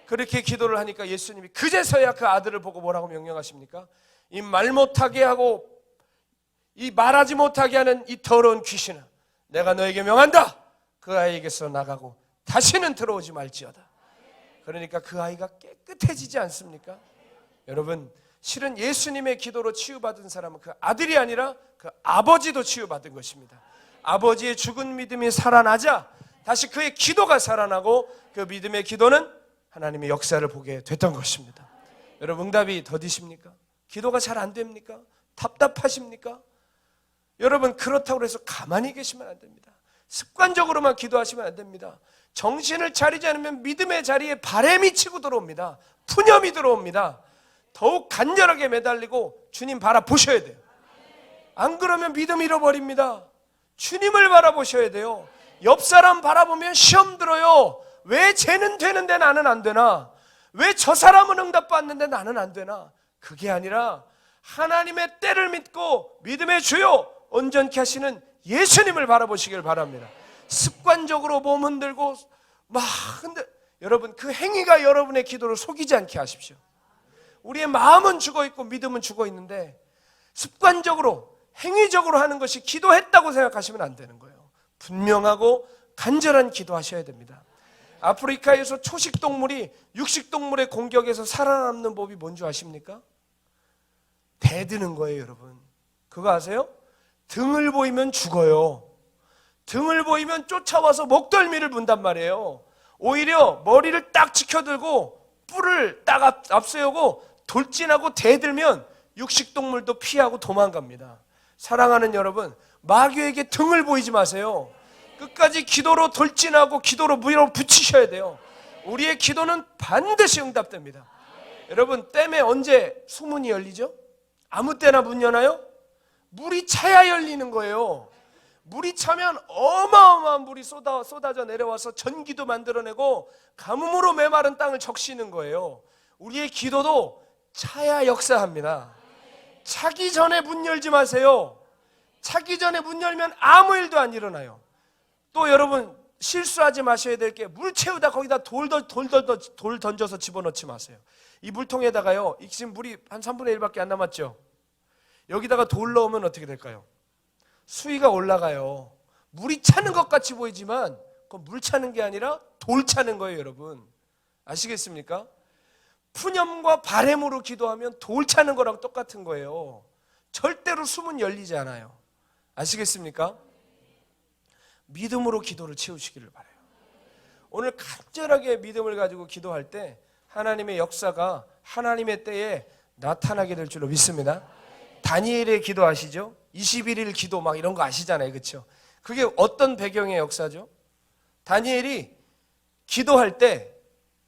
그렇게 기도를 하니까 예수님이 그제서야 그 아들을 보고 뭐라고 명령하십니까? 이 말 못하게 하고 이 말하지 못하게 하는 이 더러운 귀신아, 내가 너에게 명한다. 그 아이에게서 나가고 다시는 들어오지 말지어다. 그러니까 그 아이가 깨끗해지지 않습니까? 여러분, 실은 예수님의 기도로 치유받은 사람은 그 아들이 아니라 그 아버지도 치유받은 것입니다. 아버지의 죽은 믿음이 살아나자 다시 그의 기도가 살아나고 그 믿음의 기도는 하나님의 역사를 보게 됐던 것입니다. 여러분, 응답이 더디십니까? 기도가 잘 안 됩니까? 답답하십니까? 여러분, 그렇다고 해서 가만히 계시면 안 됩니다. 습관적으로만 기도하시면 안 됩니다. 정신을 차리지 않으면 믿음의 자리에 바램이 치고 들어옵니다. 푸념이 들어옵니다. 더욱 간절하게 매달리고 주님 바라보셔야 돼요. 안 그러면 믿음 잃어버립니다. 주님을 바라보셔야 돼요. 옆 사람 바라보면 시험 들어요. 왜 쟤는 되는데 나는 안 되나? 왜 저 사람은 응답받는데 나는 안 되나? 그게 아니라 하나님의 때를 믿고 믿음의 주요 온전케 하시는 예수님을 바라보시길 바랍니다. 습관적으로 몸 흔들고 막 여러분, 그 행위가 여러분의 기도를 속이지 않게 하십시오. 우리의 마음은 죽어있고 믿음은 죽어있는데 습관적으로 행위적으로 하는 것이 기도했다고 생각하시면 안 되는 거예요. 분명하고 간절한 기도하셔야 됩니다. 아프리카에서 초식동물이 육식동물의 공격에서 살아남는 법이 뭔지 아십니까? 대드는 거예요. 여러분, 그거 아세요? 등을 보이면 죽어요. 등을 보이면 쫓아와서 목덜미를 문단 말이에요. 오히려 머리를 딱 지켜들고 뿔을 딱 앞세우고 돌진하고 대들면 육식동물도 피하고 도망갑니다. 사랑하는 여러분, 마귀에게 등을 보이지 마세요. 끝까지 기도로 돌진하고 기도로 밀어붙이셔야 돼요. 우리의 기도는 반드시 응답됩니다. 여러분, 댐에 언제 수문이 열리죠? 아무 때나 문 여나요? 물이 차야 열리는 거예요. 물이 차면 어마어마한 물이 쏟아져 내려와서 전기도 만들어내고 가뭄으로 메마른 땅을 적시는 거예요. 우리의 기도도 차야 역사합니다. 차기 전에 문 열지 마세요. 차기 전에 문 열면 아무 일도 안 일어나요. 또 여러분, 실수하지 마셔야 될 게, 물 채우다 거기다 돌 던져서 집어넣지 마세요. 이 물통에다가요, 지금 물이 한 3분의 1밖에 안 남았죠. 여기다가 돌 넣으면 어떻게 될까요? 수위가 올라가요. 물이 차는 것 같이 보이지만 그건 물 차는 게 아니라 돌 차는 거예요, 여러분. 아시겠습니까? 푸념과 바램으로 기도하면 돌 차는 거랑 똑같은 거예요. 절대로 수문 열리지 않아요. 아시겠습니까? 믿음으로 기도를 채우시기를 바라요. 오늘 간절하게 믿음을 가지고 기도할 때 하나님의 역사가 하나님의 때에 나타나게 될 줄로 믿습니다. 다니엘의 기도 아시죠? 21일 기도 막 이런 거 아시잖아요, 그렇죠? 그게 어떤 배경의 역사죠? 다니엘이 기도할 때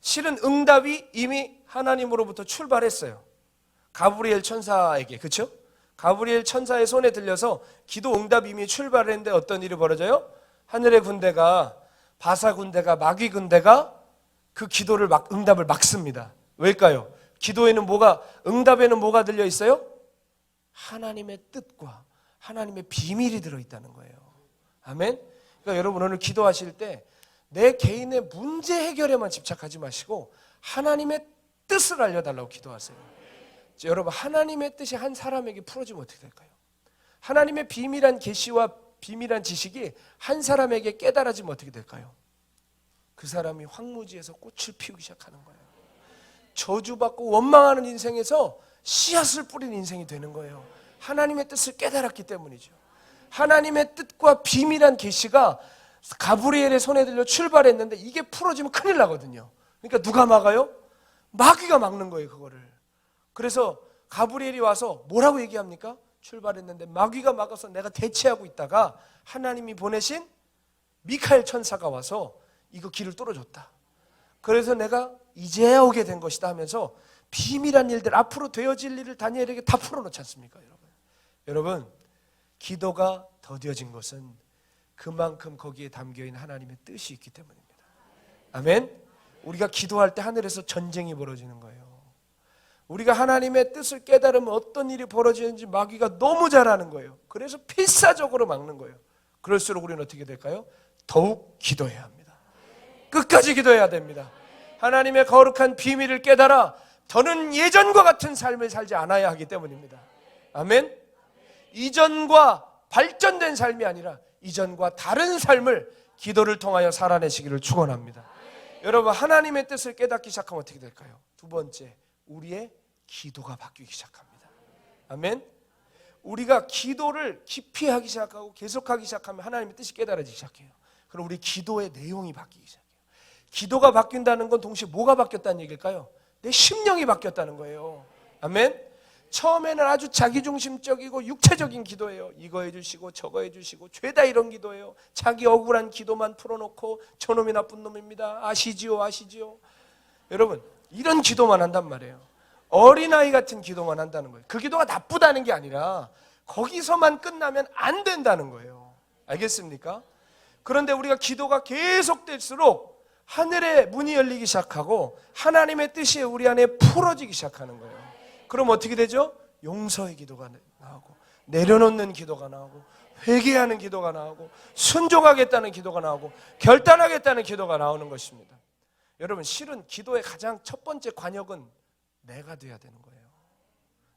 실은 응답이 이미 하나님으로부터 출발했어요. 가브리엘 천사에게, 그렇죠? 가브리엘 천사의 손에 들려서 기도 응답이 이미 출발을 했는데 어떤 일이 벌어져요? 하늘의 군대가, 바사 군대가, 마귀 군대가 그 기도를 응답을 막습니다. 왜일까요? 기도에는 응답에는 뭐가 들려 있어요? 하나님의 뜻과 하나님의 비밀이 들어있다는 거예요. 아멘? 그러니까 여러분, 오늘 기도하실 때 내 개인의 문제 해결에만 집착하지 마시고 하나님의 뜻을 알려달라고 기도하세요. 여러분, 하나님의 뜻이 한 사람에게 풀어지면 어떻게 될까요? 하나님의 비밀한 계시와 비밀한 지식이 한 사람에게 깨달아지면 어떻게 될까요? 그 사람이 황무지에서 꽃을 피우기 시작하는 거예요. 저주받고 원망하는 인생에서 씨앗을 뿌린 인생이 되는 거예요. 하나님의 뜻을 깨달았기 때문이죠. 하나님의 뜻과 비밀한 계시가 가브리엘의 손에 들려 출발했는데 이게 풀어지면 큰일 나거든요. 그러니까 누가 막아요? 마귀가 막는 거예요, 그거를. 그래서 가브리엘이 와서 뭐라고 얘기합니까? 출발했는데 마귀가 막아서 내가 대체하고 있다가 하나님이 보내신 미카엘 천사가 와서 이거 길을 뚫어줬다. 그래서 내가 이제야 오게 된 것이다 하면서 비밀한 일들, 앞으로 되어질 일을 다니엘에게 다 풀어놓지 않습니까, 여러분? 여러분, 기도가 더뎌진 것은 그만큼 거기에 담겨있는 하나님의 뜻이 있기 때문입니다. 아멘? 우리가 기도할 때 하늘에서 전쟁이 벌어지는 거예요. 우리가 하나님의 뜻을 깨달으면 어떤 일이 벌어지는지 마귀가 너무 잘 아는 거예요. 그래서 필사적으로 막는 거예요. 그럴수록 우리는 어떻게 될까요? 더욱 기도해야 합니다. 끝까지 기도해야 됩니다. 하나님의 거룩한 비밀을 깨달아 더는 예전과 같은 삶을 살지 않아야 하기 때문입니다. 아멘? 이전과 발전된 삶이 아니라 이전과 다른 삶을 기도를 통하여 살아내시기를 축원합니다. 여러분, 하나님의 뜻을 깨닫기 시작하면 어떻게 될까요? 두 번째, 우리의 기도가 바뀌기 시작합니다. 아멘? 우리가 기도를 깊이 하기 시작하고 계속하기 시작하면 하나님의 뜻이 깨달아지기 시작해요. 그럼 우리 기도의 내용이 바뀌기 시작해요. 기도가 바뀐다는 건 동시에 뭐가 바뀌었다는 얘기일까요? 내 심령이 바뀌었다는 거예요. 아멘? 처음에는 아주 자기중심적이고 육체적인 기도예요. 이거 해주시고 저거 해주시고 죄다 이런 기도예요. 자기 억울한 기도만 풀어놓고 저놈이 나쁜 놈입니다. 아시지요, 아시지요. 여러분, 이런 기도만 한단 말이에요. 어린아이 같은 기도만 한다는 거예요. 그 기도가 나쁘다는 게 아니라 거기서만 끝나면 안 된다는 거예요. 알겠습니까? 그런데 우리가 기도가 계속될수록 하늘의 문이 열리기 시작하고 하나님의 뜻이 우리 안에 풀어지기 시작하는 거예요. 그럼 어떻게 되죠? 용서의 기도가 나오고, 내려놓는 기도가 나오고, 회개하는 기도가 나오고, 순종하겠다는 기도가 나오고, 결단하겠다는 기도가 나오는 것입니다. 여러분, 실은 기도의 가장 첫 번째 관역은 내가 돼야 되는 거예요.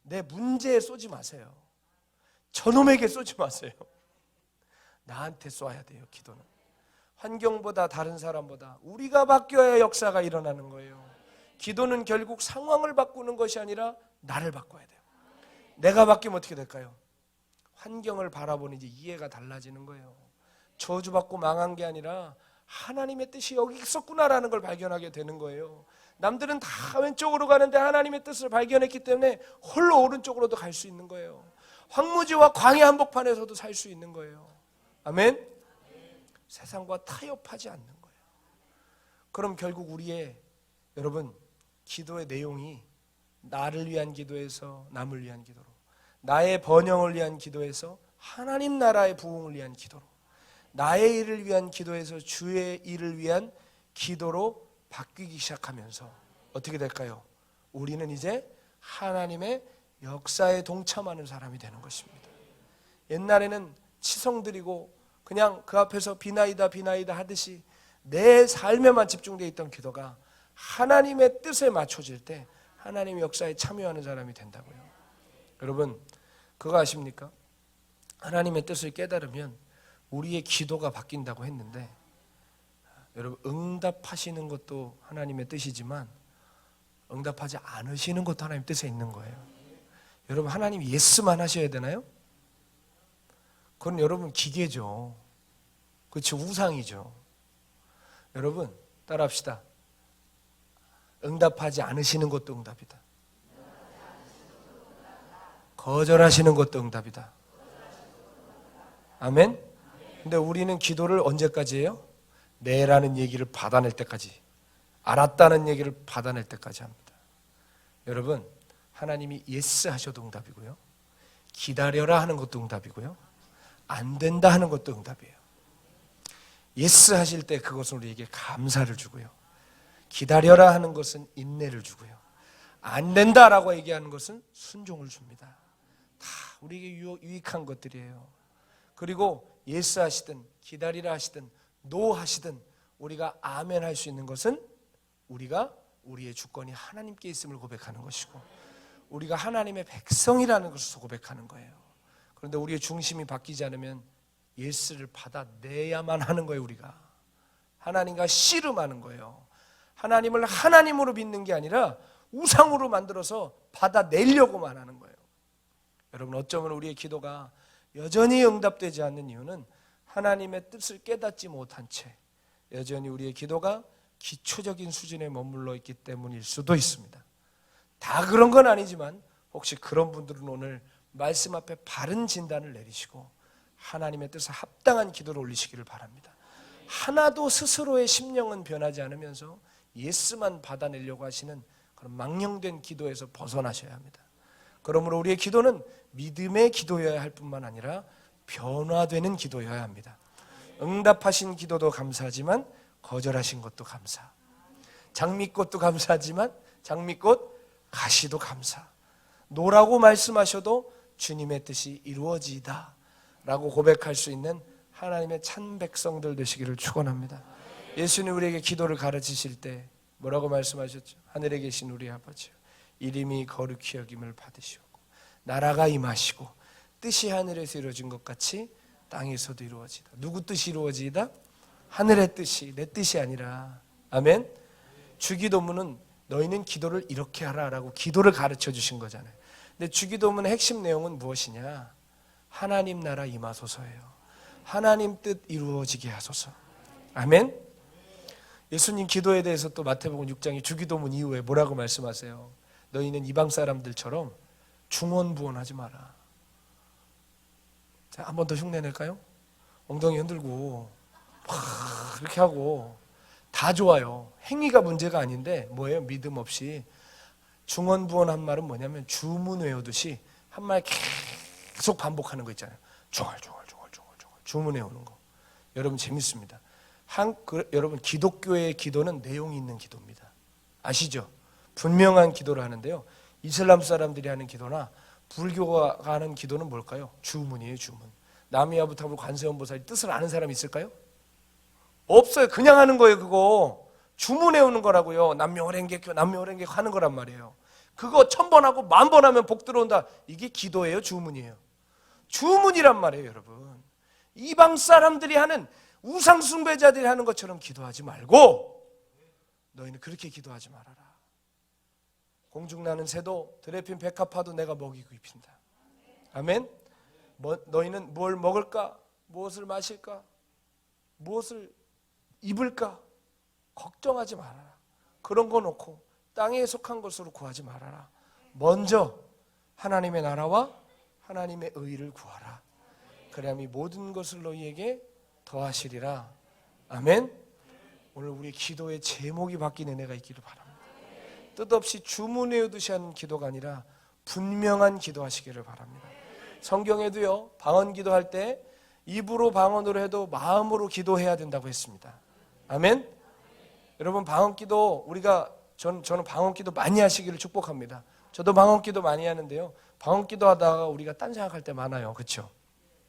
내 문제에 쏘지 마세요. 저놈에게 쏘지 마세요. 나한테 쏘아야 돼요, 기도는. 환경보다 다른 사람보다 우리가 바뀌어야 역사가 일어나는 거예요. 기도는 결국 상황을 바꾸는 것이 아니라 나를 바꿔야 돼요. 내가 바뀌면 어떻게 될까요? 환경을 바라보는 이제 이해가 달라지는 거예요. 저주받고 망한 게 아니라 하나님의 뜻이 여기 있었구나라는 걸 발견하게 되는 거예요. 남들은 다 왼쪽으로 가는데 하나님의 뜻을 발견했기 때문에 홀로 오른쪽으로도 갈 수 있는 거예요. 황무지와 광야 한복판에서도 살 수 있는 거예요. 아멘? 세상과 타협하지 않는 거예요. 그럼 결국 우리의, 여러분, 기도의 내용이 나를 위한 기도에서 남을 위한 기도로, 나의 번영을 위한 기도에서 하나님 나라의 부흥을 위한 기도로, 나의 일을 위한 기도에서 주의 일을 위한 기도로 바뀌기 시작하면서 어떻게 될까요? 우리는 이제 하나님의 역사에 동참하는 사람이 되는 것입니다. 옛날에는 치성드리고 그냥 그 앞에서 비나이다 비나이다 하듯이 내 삶에만 집중되어 있던 기도가 하나님의 뜻에 맞춰질 때 하나님의 역사에 참여하는 사람이 된다고요. 여러분, 그거 아십니까? 하나님의 뜻을 깨달으면 우리의 기도가 바뀐다고 했는데, 여러분, 응답하시는 것도 하나님의 뜻이지만 응답하지 않으시는 것도 하나님의 뜻에 있는 거예요. 여러분, 하나님 예스만 하셔야 되나요? 그건 여러분 기계죠. 그렇죠, 우상이죠. 여러분, 따라합시다. 응답하지 않으시는 것도 응답이다. 거절하시는 것도 응답이다. 아멘? 근데 우리는 기도를 언제까지 해요? 네라는 얘기를 받아낼 때까지, 알았다는 얘기를 받아낼 때까지 합니다. 여러분, 하나님이 예스 하셔도 응답이고요, 기다려라 하는 것도 응답이고요, 안 된다 하는 것도 응답이에요. 예스 하실 때 그것은 우리에게 감사를 주고요, 기다려라 하는 것은 인내를 주고요, 안 된다라고 얘기하는 것은 순종을 줍니다. 다 우리에게 유익한 것들이에요. 그리고 예스 하시든 기다리라 하시든 노 하시든 우리가 아멘 할 수 있는 것은 우리가 우리의 주권이 하나님께 있음을 고백하는 것이고, 우리가 하나님의 백성이라는 것을 고백하는 거예요. 그런데 우리의 중심이 바뀌지 않으면 예스를 받아내야만 하는 거예요. 우리가 하나님과 씨름하는 거예요. 하나님을 하나님으로 믿는 게 아니라 우상으로 만들어서 받아내려고만 하는 거예요. 여러분, 어쩌면 우리의 기도가 여전히 응답되지 않는 이유는 하나님의 뜻을 깨닫지 못한 채 여전히 우리의 기도가 기초적인 수준에 머물러 있기 때문일 수도 있습니다. 다 그런 건 아니지만 혹시 그런 분들은 오늘 말씀 앞에 바른 진단을 내리시고 하나님의 뜻에 합당한 기도를 올리시기를 바랍니다. 하나도 스스로의 심령은 변하지 않으면서 예스만 받아내려고 하시는 그런 망령된 기도에서 벗어나셔야 합니다. 그러므로 우리의 기도는 믿음의 기도여야 할 뿐만 아니라 변화되는 기도여야 합니다. 응답하신 기도도 감사하지만 거절하신 것도 감사, 장미꽃도 감사하지만 장미꽃 가시도 감사, 노라고 말씀하셔도 주님의 뜻이 이루어지이다 라고 고백할 수 있는 하나님의 참 백성들 되시기를 축원합니다. 예수님 우리에게 기도를 가르치실 때 뭐라고 말씀하셨죠? 하늘에 계신 우리 아버지요, 이름이 거룩히 여김을 받으시옵고 나라가 임하시고 뜻이 하늘에서 이루어진 것 같이 땅에서도 이루어지다. 누구 뜻이 이루어지다? 하늘의 뜻이, 내 뜻이 아니라. 아멘. 주기도문은 너희는 기도를 이렇게 하라라고 기도를 가르쳐 주신 거잖아요. 근데 주기도문의 핵심 내용은 무엇이냐? 하나님 나라 임하소서예요. 하나님 뜻 이루어지게 하소서. 아멘. 예수님 기도에 대해서 또 마태복음 6장의 주기도문 이후에 뭐라고 말씀하세요? 너희는 이방 사람들처럼 중언부언하지 마라. 자, 한 번 더 흉내 낼까요? 엉덩이 흔들고 막 이렇게 하고 다 좋아요. 행위가 문제가 아닌데 뭐예요? 믿음 없이 중언부언한 말은 뭐냐면 주문 외우듯이 한 말 계속 반복하는 거 있잖아요. 중얼중얼 주문 외우는 거. 여러분 재밌습니다. 여러분 기독교의 기도는 내용이 있는 기도입니다. 아시죠? 분명한 기도를 하는데요, 이슬람 사람들이 하는 기도나 불교가 하는 기도는 뭘까요? 주문이에요. 주문. 나미아부타불 관세음보살이 뜻을 아는 사람이 있을까요? 없어요. 그냥 하는 거예요. 그거 주문 외우는 거라고요. 남묘호랭객교 하는 거란 말이에요. 그거 1000번 하고 10,000번 하면 복 들어온다. 이게 기도예요? 주문이에요? 주문이란 말이에요. 여러분, 이방 사람들이 하는 우상 숭배자들이 하는 것처럼 기도하지 말고 너희는 그렇게 기도하지 말아라. 공중나는 새도 드레핀 백합화도 내가 먹이고 입힌다. 아멘. 너희는 뭘 먹을까? 무엇을 마실까? 무엇을 입을까? 걱정하지 말아라. 그런 거 놓고 땅에 속한 것으로 구하지 말아라. 먼저 하나님의 나라와 하나님의 의를 구하라. 그래야만 이 모든 것을 너희에게 더하시리라. 아멘. 오늘 우리 기도의 제목이 바뀌는 은혜가 있기를 바랍니다. 뜻없이 주문외우듯이 하는 기도가 아니라 분명한 기도하시기를 바랍니다. 성경에도요, 방언 기도할 때 입으로 방언으로 해도 마음으로 기도해야 된다고 했습니다. 아멘? 여러분, 방언 기도 저는 방언 기도 많이 하시기를 축복합니다. 저도 방언 기도 많이 하는데요, 방언 기도 하다가 우리가 딴 생각할 때 많아요. 그렇죠?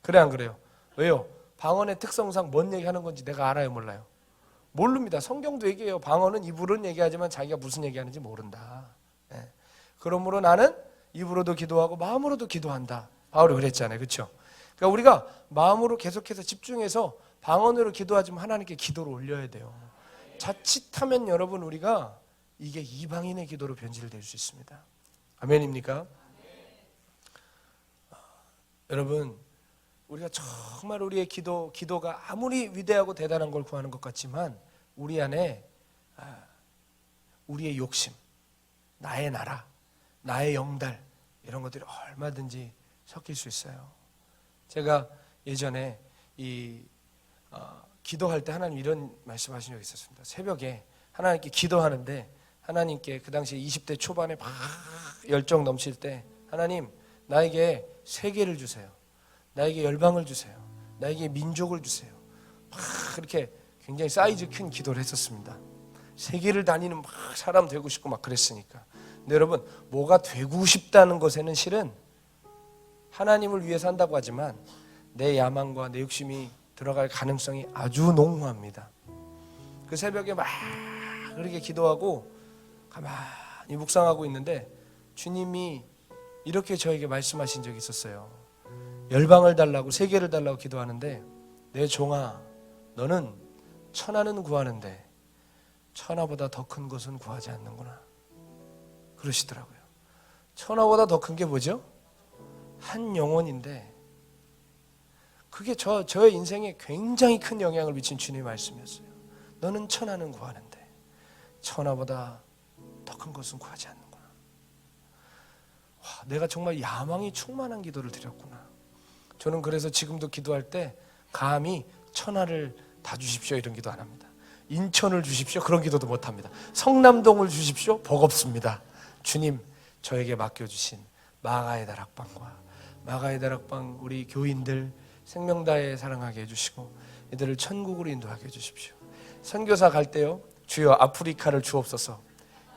그래 안 그래요? 왜요? 방언의 특성상 뭔 얘기하는 건지 내가 알아요, 몰라요? 모릅니다. 성경도 얘기해요. 방언은 입으로는 얘기하지만 자기가 무슨 얘기하는지 모른다. 네. 그러므로 나는 입으로도 기도하고 마음으로도 기도한다. 바울이 그랬잖아요. 그렇죠? 그러니까 우리가 마음으로 계속해서 집중해서 방언으로 기도하지만 하나님께 기도를 올려야 돼요. 자칫하면 여러분, 우리가 이게 이방인의 기도로 변질될 수 있습니다. 아멘입니까? 여러분, 우리가 정말 우리의 기도가 아무리 위대하고 대단한 걸 구하는 것 같지만 우리 안에 우리의 욕심, 나의 나라, 나의 영달, 이런 것들이 얼마든지 섞일 수 있어요. 제가 예전에 기도할 때 하나님 이런 말씀하신 적이 있었습니다. 새벽에 하나님께 기도하는데 하나님께 그 당시에 20대 초반에 막 열정 넘칠 때, 하나님, 나에게 세계를 주세요. 나에게 열방을 주세요. 나에게 민족을 주세요. 막 그렇게 굉장히 사이즈 큰 기도를 했었습니다. 세계를 다니는 막 사람 되고 싶고 막 그랬으니까. 근데 여러분, 뭐가 되고 싶다는 것에는 실은 하나님을 위해서 한다고 하지만 내 야망과 내 욕심이 들어갈 가능성이 아주 농후합니다. 그 새벽에 막 그렇게 기도하고 가만히 묵상하고 있는데 주님이 이렇게 저에게 말씀하신 적이 있었어요. 열방을 달라고, 세계를 달라고 기도하는데 내 종아, 너는 천하는 구하는데 천하보다 더 큰 것은 구하지 않는구나. 그러시더라고요. 천하보다 더 큰 게 뭐죠? 한 영혼인데, 그게 저의 인생에 굉장히 큰 영향을 미친 주님의 말씀이었어요. 너는 천하는 구하는데 천하보다 더 큰 것은 구하지 않는구나. 와, 내가 정말 야망이 충만한 기도를 드렸구나. 저는 그래서 지금도 기도할 때 감히 천하를 다 주십시오 이런 기도 안 합니다. 인천을 주십시오 그런 기도도 못 합니다. 성남동을 주십시오, 버겁습니다. 주님, 저에게 맡겨주신 마가의 다락방과 마가의 다락방 우리 교인들 생명다해 사랑하게 해주시고 이들을 천국으로 인도하게 해주십시오. 선교사 갈 때요, 주여 아프리카를 주옵소서.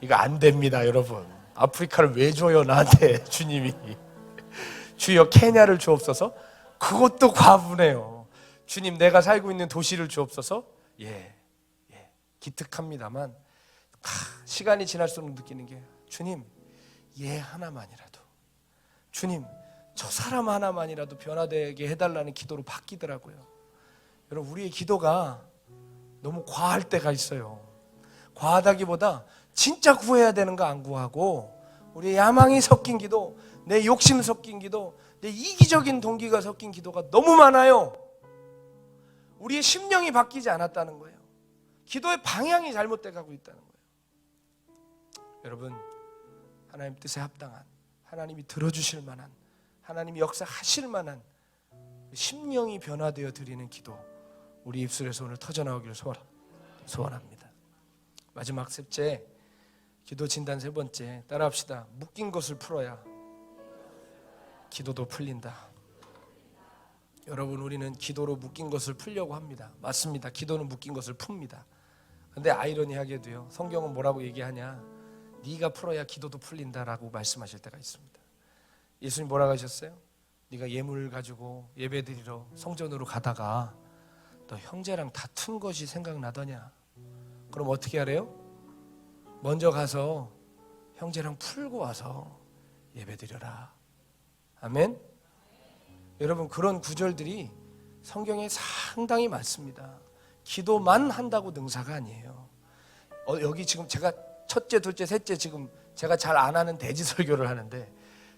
이거 안 됩니다, 여러분. 아프리카를 왜 줘요 나한테 주님이. 주여 케냐를 주옵소서. 그것도 과분해요. 주님, 내가 살고 있는 도시를 주옵소서. 예, 기특합니다만 시간이 지날수록 느끼는 게, 주님, 얘 하나만이라도, 주님, 저 사람 하나만이라도 변화되게 해달라는 기도로 바뀌더라고요. 여러분, 우리의 기도가 너무 과할 때가 있어요. 과하다기보다 진짜 구해야 되는 거 안 구하고 우리의 야망이 섞인 기도, 내 욕심 섞인 기도, 내 이기적인 동기가 섞인 기도가 너무 많아요. 우리의 심령이 바뀌지 않았다는 거예요. 기도의 방향이 잘못돼 가고 있다는 거예요. 여러분, 하나님 뜻에 합당한, 하나님이 들어주실 만한, 하나님이 역사하실 만한 심령이 변화되어 드리는 기도, 우리 입술에서 오늘 터져나오기를 소원합니다. 마지막 셋째, 기도 진단 세 번째, 따라합시다. 묶인 것을 풀어야 기도도 풀린다. 여러분, 우리는 기도로 묶인 것을 풀려고 합니다. 맞습니다. 기도는 묶인 것을 풉니다. 근데 아이러니하게도요, 성경은 뭐라고 얘기하냐, 네가 풀어야 기도도 풀린다라고 말씀하실 때가 있습니다. 예수님 뭐라고 하셨어요? 네가 예물 가지고 예배드리러 성전으로 가다가 너 형제랑 다툰 것이 생각나더냐? 그럼 어떻게 하래요? 먼저 가서 형제랑 풀고 와서 예배드려라. 아멘? 여러분, 그런 구절들이 성경에 상당히 많습니다. 기도만 한다고 능사가 아니에요. 여기 지금 제가 첫째, 둘째, 셋째, 지금 제가 잘 안 하는 대지 설교를 하는데,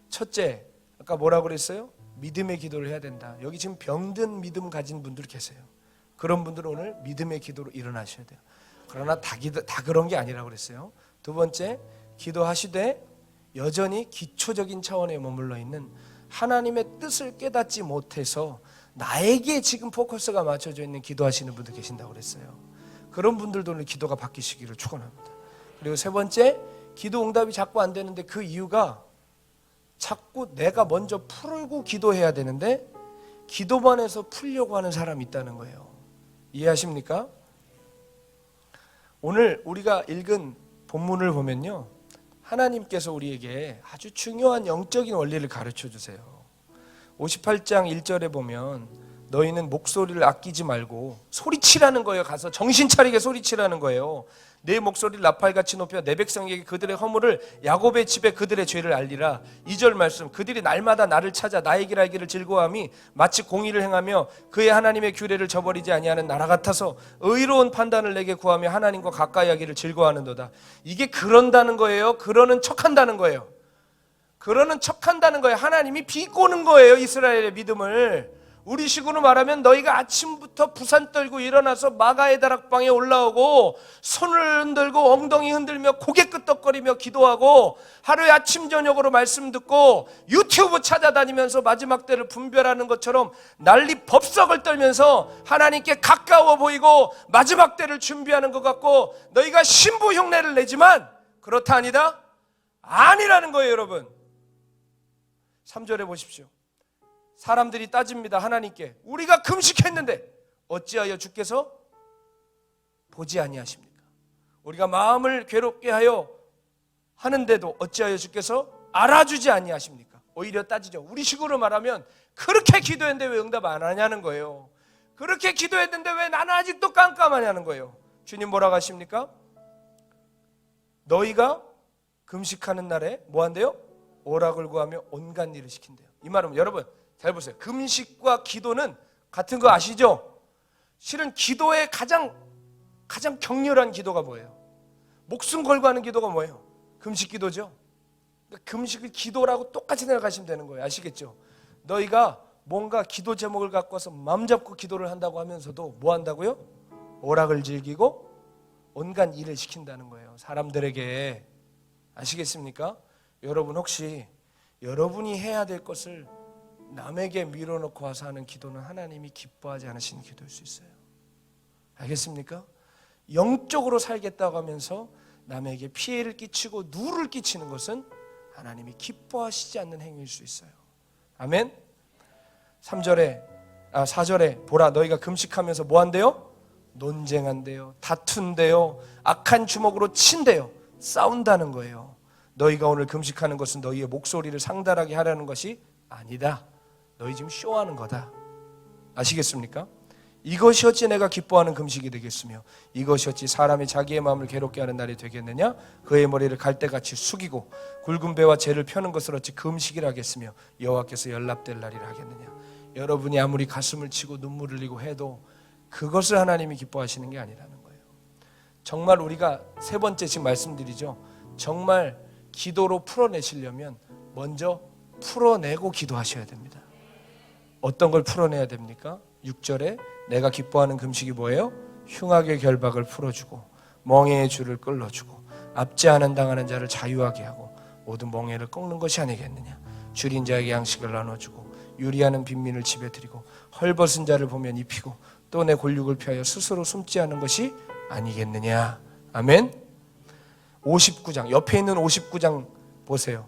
첫째, 아까 뭐라고 그랬어요? 믿음의 기도를 해야 된다. 여기 지금 병든 믿음 가진 분들 계세요. 그런 분들은 오늘 믿음의 기도로 일어나셔야 돼요. 그러나 다 그런 게 아니라고 그랬어요. 두 번째, 기도하시되 여전히 기초적인 차원에 머물러 있는 하나님의 뜻을 깨닫지 못해서 나에게 지금 포커스가 맞춰져 있는 기도하시는 분들 계신다고 그랬어요. 그런 분들도 오늘 기도가 바뀌시기를 축원합니다. 그리고 세 번째, 기도 응답이 자꾸 안 되는데 그 이유가 자꾸 내가 먼저 풀고 기도해야 되는데 기도만 해서 풀려고 하는 사람이 있다는 거예요. 이해하십니까? 오늘 우리가 읽은 본문을 보면요, 하나님께서 우리에게 아주 중요한 영적인 원리를 가르쳐 주세요. 58장 1절에 보면 너희는 목소리를 아끼지 말고 소리치라는 거예요. 가서 정신 차리게 소리치라는 거예요. 내 목소리를 나팔같이 높여 내 백성에게 그들의 허물을, 야곱의 집에 그들의 죄를 알리라. 2절 말씀, 그들이 날마다 나를 찾아 나의 길 알기를 즐거워함이 마치 공의를 행하며 그의 하나님의 규례를 저버리지 아니하는 나라 같아서 의로운 판단을 내게 구하며 하나님과 가까이 하기를 즐거워하는도다. 이게 그런다는 거예요? 그러는 척한다는 거예요? 그러는 척한다는 거예요. 하나님이 비꼬는 거예요, 이스라엘의 믿음을. 우리 식으로 말하면 너희가 아침부터 부산 떨고 일어나서 마가의 다락방에 올라오고 손을 흔들고 엉덩이 흔들며 고개 끄덕거리며 기도하고 하루에 아침 저녁으로 말씀 듣고 유튜브 찾아다니면서 마지막 때를 분별하는 것처럼 난리 법석을 떨면서 하나님께 가까워 보이고 마지막 때를 준비하는 것 같고 너희가 신부 흉내를 내지만 그렇다 아니다? 아니라는 거예요, 여러분. 3절에 보십시오. 사람들이 따집니다. 하나님께 우리가 금식했는데 어찌하여 주께서 보지 아니하십니까? 우리가 마음을 괴롭게 하여 하는데도 어찌하여 주께서 알아주지 아니하십니까? 오히려 따지죠. 우리 식으로 말하면 그렇게 기도했는데 왜 응답 안 하냐는 거예요. 그렇게 기도했는데 왜 나는 아직도 깜깜하냐는 거예요. 주님 뭐라고 하십니까? 너희가 금식하는 날에 뭐 한대요? 오락을 구하며 온갖 일을 시킨대요. 이 말은 여러분 잘 보세요. 금식과 기도는 같은 거 아시죠? 실은 기도의 가장 격렬한 기도가 뭐예요? 목숨 걸고 하는 기도가 뭐예요? 금식 기도죠. 그러니까 금식을 기도라고 똑같이 생각하시면 되는 거예요. 아시겠죠? 너희가 뭔가 기도 제목을 갖고 와서 마음 잡고 기도를 한다고 하면서도 뭐 한다고요? 오락을 즐기고 온갖 일을 시킨다는 거예요. 사람들에게. 아시겠습니까? 여러분 혹시 여러분이 해야 될 것을 남에게 밀어놓고 와서 하는 기도는 하나님이 기뻐하지 않으시는 기도일 수 있어요. 알겠습니까? 영적으로 살겠다고 하면서 남에게 피해를 끼치고 누를 끼치는 것은 하나님이 기뻐하시지 않는 행위일 수 있어요. 아멘? 4절에 보라 너희가 금식하면서 뭐 한대요? 논쟁한대요. 다툰대요. 악한 주먹으로 친대요. 싸운다는 거예요. 너희가 오늘 금식하는 것은 너희의 목소리를 상달하게 하라는 것이 아니다. 너희 지금 쇼하는 거다. 아시겠습니까? 이것이 어찌 내가 기뻐하는 금식이 되겠으며 이것이 어찌 사람이 자기의 마음을 괴롭게 하는 날이 되겠느냐? 그의 머리를 갈대같이 숙이고 굵은 배와 재를 펴는 것을 어찌 금식이라 하겠으며 여호와께서 연락될 날이라 하겠느냐? 여러분이 아무리 가슴을 치고 눈물을 흘리고 해도 그것을 하나님이 기뻐하시는 게 아니라는 거예요. 정말 우리가 세 번째 지금 말씀드리죠. 정말 기도로 풀어내시려면 먼저 풀어내고 기도하셔야 됩니다. 어떤 걸 풀어내야 됩니까? 6절에 내가 기뻐하는 금식이 뭐예요? 흉악의 결박을 풀어주고 멍에의 줄을 끌어주고 압제하는 당하는 자를 자유하게 하고 모든 멍에를 꺾는 것이 아니겠느냐? 줄인 자에게 양식을 나눠주고 유리하는 빈민을 집에 들이고 헐벗은 자를 보면 입히고 또 내 골육을 피하여 스스로 숨지 않은 것이 아니겠느냐? 아멘. 59장 옆에 있는 59장 보세요.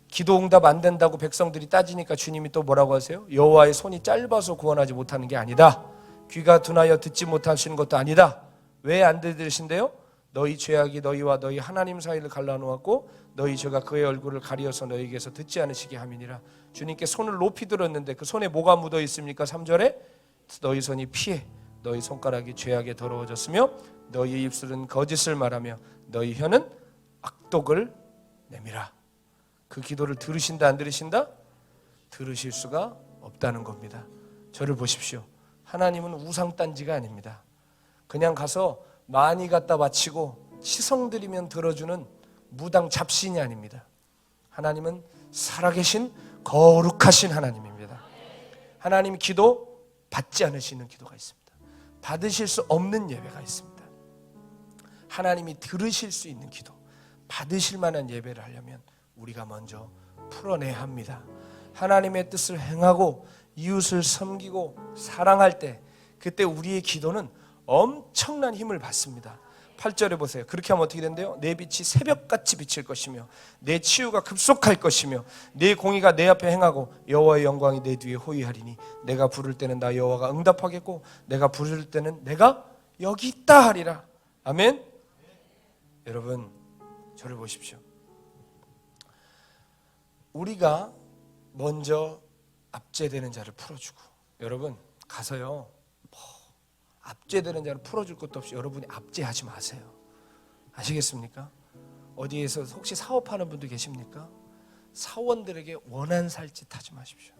기도 응답 안 된다고 백성들이 따지니까 주님이 또 뭐라고 하세요? 여호와의 손이 짧아서 구원하지 못하는 게 아니다. 귀가 둔하여 듣지 못하시는 것도 아니다. 왜 안 들으신대요? 너희 죄악이 너희와 너희 하나님 사이를 갈라놓았고 너희 죄가 그의 얼굴을 가리어서 너희에게서 듣지 않으시게 함이니라. 주님께 손을 높이 들었는데 그 손에 뭐가 묻어 있습니까? 3절에 너희 손이 피해 너희 손가락이 죄악에 더러워졌으며 너희 입술은 거짓을 말하며 너희 혀는 악독을 내밀어. 그 기도를 들으신다 안 들으신다? 들으실 수가 없다는 겁니다. 저를 보십시오. 하나님은 우상단지가 아닙니다. 그냥 가서 많이 갖다 바치고 시성드리면 들어주는 무당 잡신이 아닙니다. 하나님은 살아계신 거룩하신 하나님입니다. 하나님이 기도 받지 않으시는 기도가 있습니다. 받으실 수 없는 예배가 있습니다. 하나님이 들으실 수 있는 기도, 받으실 만한 예배를 하려면 우리가 먼저 풀어내야 합니다. 하나님의 뜻을 행하고 이웃을 섬기고 사랑할 때 그때 우리의 기도는 엄청난 힘을 받습니다. 8절에 보세요. 그렇게 하면 어떻게 된대요? 내 빛이 새벽같이 비칠 것이며 내 치유가 급속할 것이며 내 공의가 내 앞에 행하고 여호와의 영광이 내 뒤에 호위하리니 내가 부를 때는 나 여호와가 응답하겠고 내가 부를 때는 내가 여기 있다 하리라. 아멘. 여러분 저를 보십시오. 우리가 먼저 압제되는 자를 풀어주고, 여러분 가서요 압제되는 자를 풀어줄 것도 없이 여러분이 압제하지 마세요. 아시겠습니까? 어디에서 혹시 사업하는 분도 계십니까? 사원들에게 원한살짓 하지 마십시오.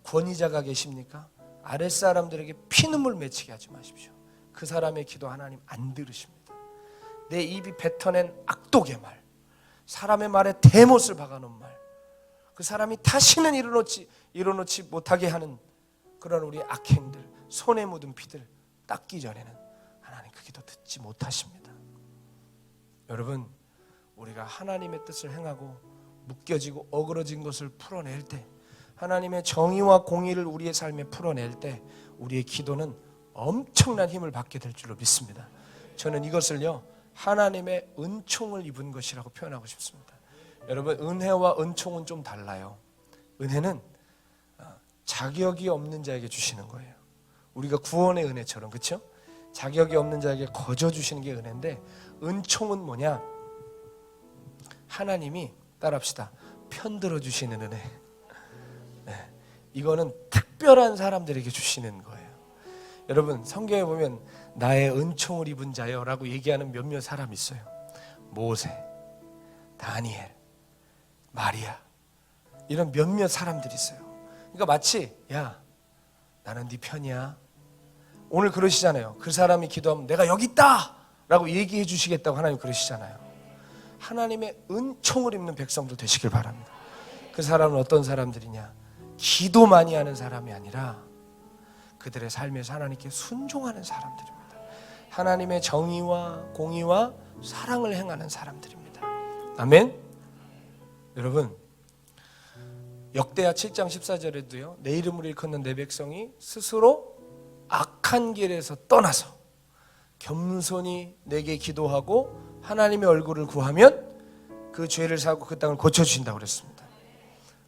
권위자가 계십니까? 아랫사람들에게 피눈물 맺히게 하지 마십시오. 그 사람의 기도 하나님 안 들으십니다. 내 입이 뱉어낸 악독의 말, 사람의 말에 대못을 박아놓은 말, 그 사람이 다시는 일어놓지 못하게 하는 그런 우리 악행들, 손에 묻은 피들 닦기 전에는 하나님 그 기도 듣지 못하십니다. 여러분 우리가 하나님의 뜻을 행하고 묶여지고 어그러진 것을 풀어낼 때, 하나님의 정의와 공의를 우리의 삶에 풀어낼 때 우리의 기도는 엄청난 힘을 받게 될 줄로 믿습니다. 저는 이것을요 하나님의 은총을 입은 것이라고 표현하고 싶습니다. 여러분 은혜와 은총은 좀 달라요. 은혜는 자격이 없는 자에게 주시는 거예요. 우리가 구원의 은혜처럼, 그렇죠? 자격이 없는 자에게 거저 주시는 게 은혜인데, 은총은 뭐냐? 하나님이 따라합시다. 편들어 주시는 은혜. 네, 이거는 특별한 사람들에게 주시는 거예요. 여러분 성경에 보면 나의 은총을 입은 자여라고 얘기하는 몇몇 사람이 있어요. 모세, 다니엘, 마리아, 이런 몇몇 사람들이 있어요. 그러니까 마치 야 나는 네 편이야. 오늘 그러시잖아요. 그 사람이 기도하면 내가 여기 있다 라고 얘기해 주시겠다고 하나님 그러시잖아요. 하나님의 은총을 입는 백성들 되시길 바랍니다. 그 사람은 어떤 사람들이냐? 기도 많이 하는 사람이 아니라 그들의 삶에서 하나님께 순종하는 사람들입니다. 하나님의 정의와 공의와 사랑을 행하는 사람들입니다. 아멘. 여러분 역대하 7장 14절에도요 내 이름을 일컫는 내 백성이 스스로 악한 길에서 떠나서 겸손히 내게 기도하고 하나님의 얼굴을 구하면 그 죄를 사고 그 땅을 고쳐주신다고 그랬습니다.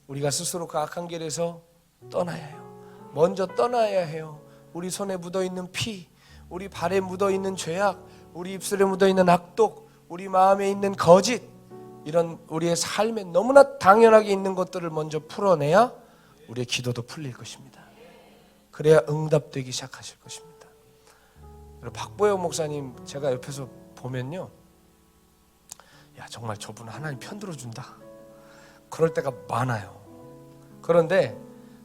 우리가 스스로 그 악한 길에서 떠나야 해요. 먼저 떠나야 해요. 우리 손에 묻어있는 피, 우리 발에 묻어있는 죄악, 우리 입술에 묻어있는 악독, 우리 마음에 있는 거짓, 이런 우리의 삶에 너무나 당연하게 있는 것들을 먼저 풀어내야 우리의 기도도 풀릴 것입니다. 그래야 응답되기 시작하실 것입니다. 박보영 목사님 제가 옆에서 보면요, 야 정말 저분은 하나님 편들어준다 그럴 때가 많아요. 그런데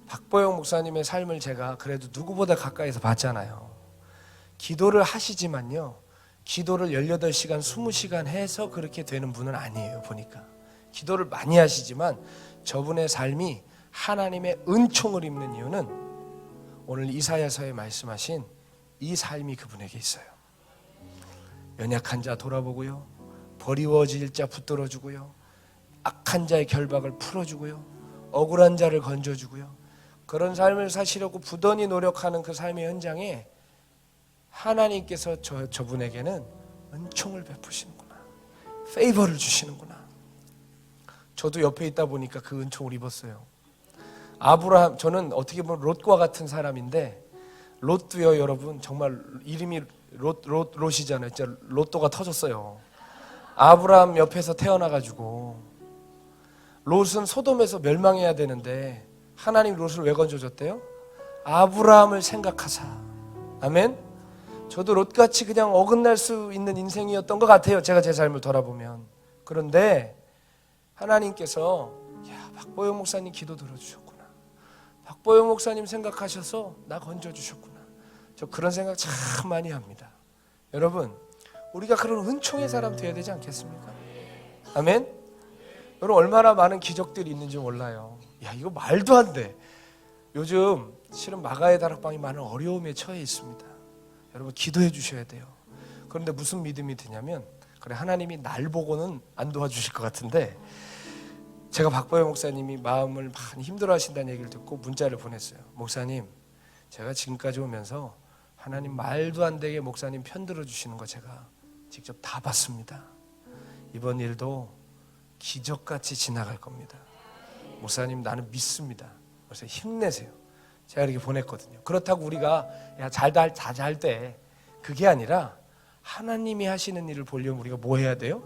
박보영 목사님의 삶을 제가 그래도 누구보다 가까이서 봤잖아요. 기도를 하시지만요 기도를 18시간 20시간 해서 그렇게 되는 분은 아니에요. 보니까 기도를 많이 하시지만 저분의 삶이 하나님의 은총을 입는 이유는 오늘 이사야서에 말씀하신 이 삶이 그분에게 있어요. 연약한 자 돌아보고요, 버리워질 자 붙들어주고요, 악한 자의 결박을 풀어주고요, 억울한 자를 건져주고요, 그런 삶을 사시려고 부단히 노력하는 그 삶의 현장에 하나님께서 저분에게는 은총을 베푸시는구나, 페이버를 주시는구나. 저도 옆에 있다 보니까 그 은총을 입었어요. 아브라함, 저는 어떻게 보면 롯과 같은 사람인데, 롯도요 여러분 정말 이름이 롯이잖아요. 진짜 로또가 터졌어요. 아브라함 옆에서 태어나가지고 롯은 소돔에서 멸망해야 되는데 하나님 롯을 왜 건져줬대요? 아브라함을 생각하사. 아멘. 저도 롯같이 그냥 어긋날 수 있는 인생이었던 것 같아요. 제가 제 삶을 돌아보면. 그런데 하나님께서 야 박보영 목사님 기도 들어주셨구나, 박보영 목사님 생각하셔서 나 건져주셨구나. 저 그런 생각 참 많이 합니다. 여러분 우리가 그런 은총의 사람 되어야 되지 않겠습니까? 아멘. 여러분 얼마나 많은 기적들이 있는지 몰라요. 야 이거 말도 안 돼. 요즘 실은 마가의 다락방이 많은 어려움에 처해 있습니다. 여러분 기도해 주셔야 돼요. 그런데 무슨 믿음이 드냐면, 그래 하나님이 날 보고는 안 도와주실 것 같은데, 제가 박보영 목사님이 마음을 많이 힘들어하신다는 얘기를 듣고 문자를 보냈어요. 목사님 제가 지금까지 오면서 하나님 말도 안 되게 목사님 편들어 주시는 거 제가 직접 다 봤습니다. 이번 일도 기적같이 지나갈 겁니다. 목사님 나는 믿습니다. 그래서 힘내세요. 제가 이렇게 보냈거든요. 그렇다고 우리가 잘 돼. 그게 아니라 하나님이 하시는 일을 보려면 우리가 뭐 해야 돼요?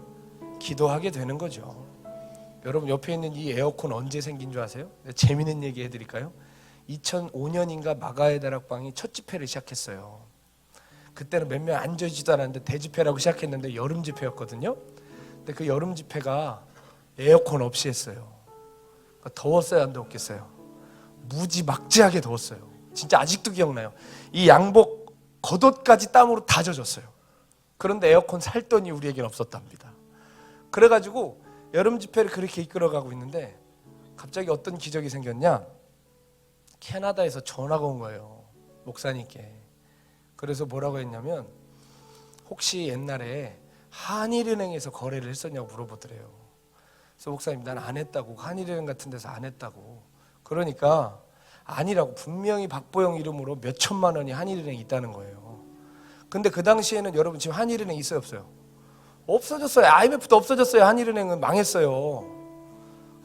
기도하게 되는 거죠. 여러분 옆에 있는 이 에어컨 언제 생긴 줄 아세요? 재미있는 얘기 해드릴까요? 2005년인가 마가의 다락방이 첫 집회를 시작했어요. 그때는 몇 명 앉아있지도 않았는데 대집회라고 시작했는데 여름 집회였거든요. 근데 그 여름 집회가 에어컨 없이 했어요. 그러니까 더웠어요, 안 더웠겠어요? 무지막지하게 더웠어요. 진짜 아직도 기억나요. 이 양복 겉옷까지 땀으로 다 젖었어요. 그런데 에어컨 살돈이 우리에겐 없었답니다. 그래가지고 여름 집회를 그렇게 이끌어가고 있는데 갑자기 어떤 기적이 생겼냐? 캐나다에서 전화가 온 거예요, 목사님께. 그래서 뭐라고 했냐면 혹시 옛날에 한일은행에서 거래를 했었냐고 물어보더래요. 그래서 목사님 난 안 했다고, 한일은행 같은 데서 안 했다고. 그러니까 아니라고, 분명히 박보영 이름으로 몇 천만 원이 한일은행에 있다는 거예요. 근데 그 당시에는 여러분 지금 한일은행 있어요, 없어요? 없어졌어요. IMF도 없어졌어요. 한일은행은 망했어요.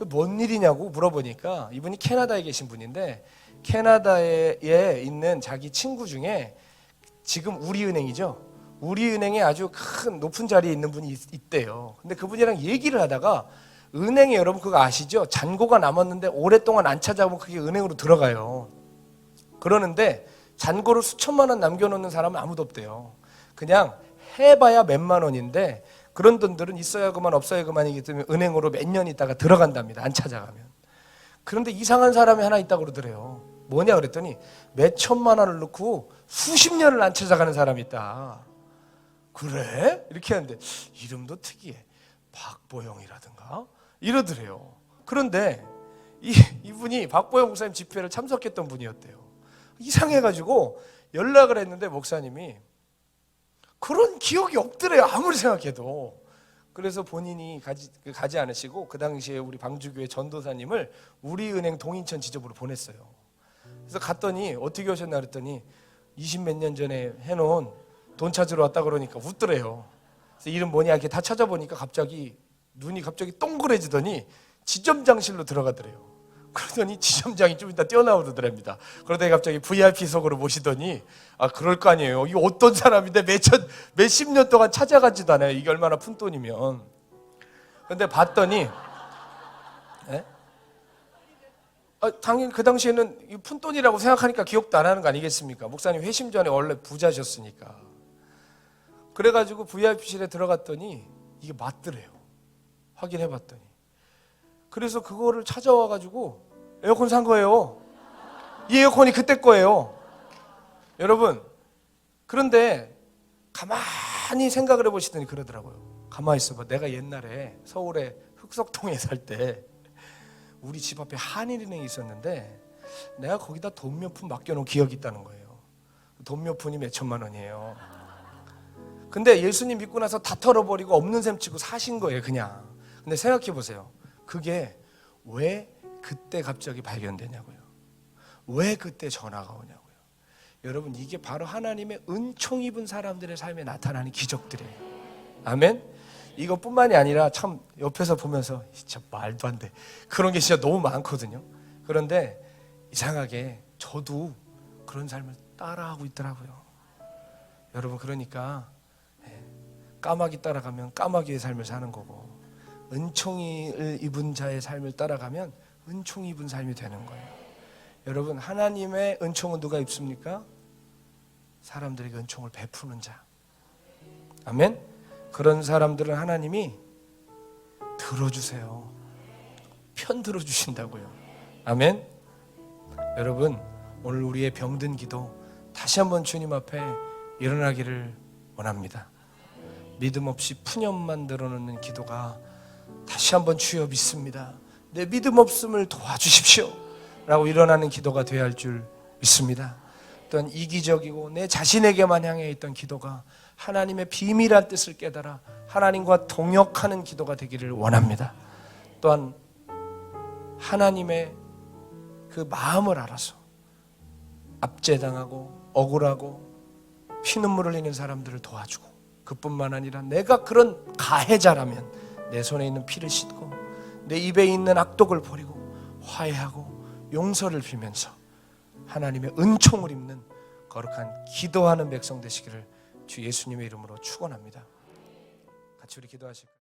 뭔 일이냐고 물어보니까 이분이 캐나다에 계신 분인데 캐나다에 있는 자기 친구 중에 지금 우리은행이죠. 우리은행에 아주 큰 높은 자리에 있는 분이 있대요. 근데 그분이랑 얘기를 하다가 은행에, 여러분 그거 아시죠? 잔고가 남았는데 오랫동안 안 찾아보면 그게 은행으로 들어가요. 그러는데 잔고를 수천만 원 남겨놓는 사람은 아무도 없대요. 그냥 해봐야 몇만 원인데 그런 돈들은 있어야 그만 없어야 그만이기 때문에 은행으로 몇 년 있다가 들어간답니다, 안 찾아가면. 그런데 이상한 사람이 하나 있다고 그러더래요. 뭐냐 그랬더니 몇 천만 원을 넣고 수십 년을 안 찾아가는 사람이 있다. 그래? 이렇게 하는데 이름도 특이해. 박보영이라든가 이러더래요. 그런데 이분이 박보영 목사님 집회를 참석했던 분이었대요. 이상해가지고 연락을 했는데 목사님이 그런 기억이 없더래요, 아무리 생각해도. 그래서 본인이 가지 않으시고 그 당시에 우리 방주교회 전도사님을 우리은행 동인천 지점으로 보냈어요. 그래서 갔더니 어떻게 오셨나 그랬더니 20몇 년 전에 해놓은 돈 찾으러 왔다 그러니까 웃더래요. 그래서 이름 뭐냐 이렇게 다 찾아보니까 갑자기 눈이 갑자기 동그래지더니 지점장실로 들어가더래요. 그러더니 지점장이 좀 이따 뛰어나오더랍니다. 그러더니 갑자기 VIP석으로 모시더니 아 그럴 거 아니에요. 이거 어떤 사람인데 몇십 년 동안 찾아가지도 않아요. 이게 얼마나 푼 돈이면. 근데 봤더니 당연히 그 당시에는 푼 돈이라고 생각하니까 기억도 안 하는 거 아니겠습니까? 목사님 회심 전에 원래 부자셨으니까. 그래가지고 VIP실에 들어갔더니 이게 맞더래요. 확인해봤더니. 그래서 그거를 찾아와가지고 에어컨 산 거예요. 이 에어컨이 그때 거예요. 여러분, 그런데 가만히 생각을 해보시더니 그러더라고요. 가만히 있어봐. 내가 옛날에 서울에 흑석동에 살 때 우리 집 앞에 한일은행이 있었는데 내가 거기다 돈 몇 푼 맡겨놓은 기억이 있다는 거예요. 돈 몇 푼이 몇 천만 원이에요. 근데 예수님 믿고 나서 다 털어버리고 없는 셈 치고 사신 거예요, 그냥. 근데 생각해 보세요. 그게 왜 그때 갑자기 발견되냐고요. 왜 그때 전화가 오냐고요. 여러분, 이게 바로 하나님의 은총 입은 사람들의 삶에 나타나는 기적들이에요. 아멘. 이것뿐만이 아니라 참 옆에서 보면서 진짜 말도 안 돼, 그런 게 진짜 너무 많거든요. 그런데 이상하게 저도 그런 삶을 따라하고 있더라고요. 여러분, 그러니까 까마귀 따라가면 까마귀의 삶을 사는 거고 은총을 입은 자의 삶을 따라가면 은총 입은 삶이 되는 거예요. 여러분, 하나님의 은총은 누가 입습니까? 사람들에게 은총을 베푸는 자. 아멘. 그런 사람들은 하나님이 들어주세요. 편 들어주신다고요. 아멘. 여러분, 오늘 우리의 병든 기도 다시 한번 주님 앞에 일어나기를 원합니다. 믿음 없이 푸념만 늘어놓는 기도가 다시 한번 주여 믿습니다, 내 믿음 없음을 도와주십시오 라고 일어나는 기도가 되어야 할 줄 믿습니다. 또한 이기적이고 내 자신에게만 향해 있던 기도가 하나님의 비밀한 뜻을 깨달아 하나님과 동역하는 기도가 되기를 원합니다. 또한 하나님의 그 마음을 알아서 압제당하고 억울하고 피눈물 흘리는 사람들을 도와주고 그뿐만 아니라 내가 그런 가해자라면 내 손에 있는 피를 씻고 내 입에 있는 악독을 버리고 화해하고 용서를 빌면서 하나님의 은총을 입는 거룩한 기도하는 백성 되시기를 주 예수님의 이름으로 축원합니다. 같이 우리 기도하실까요?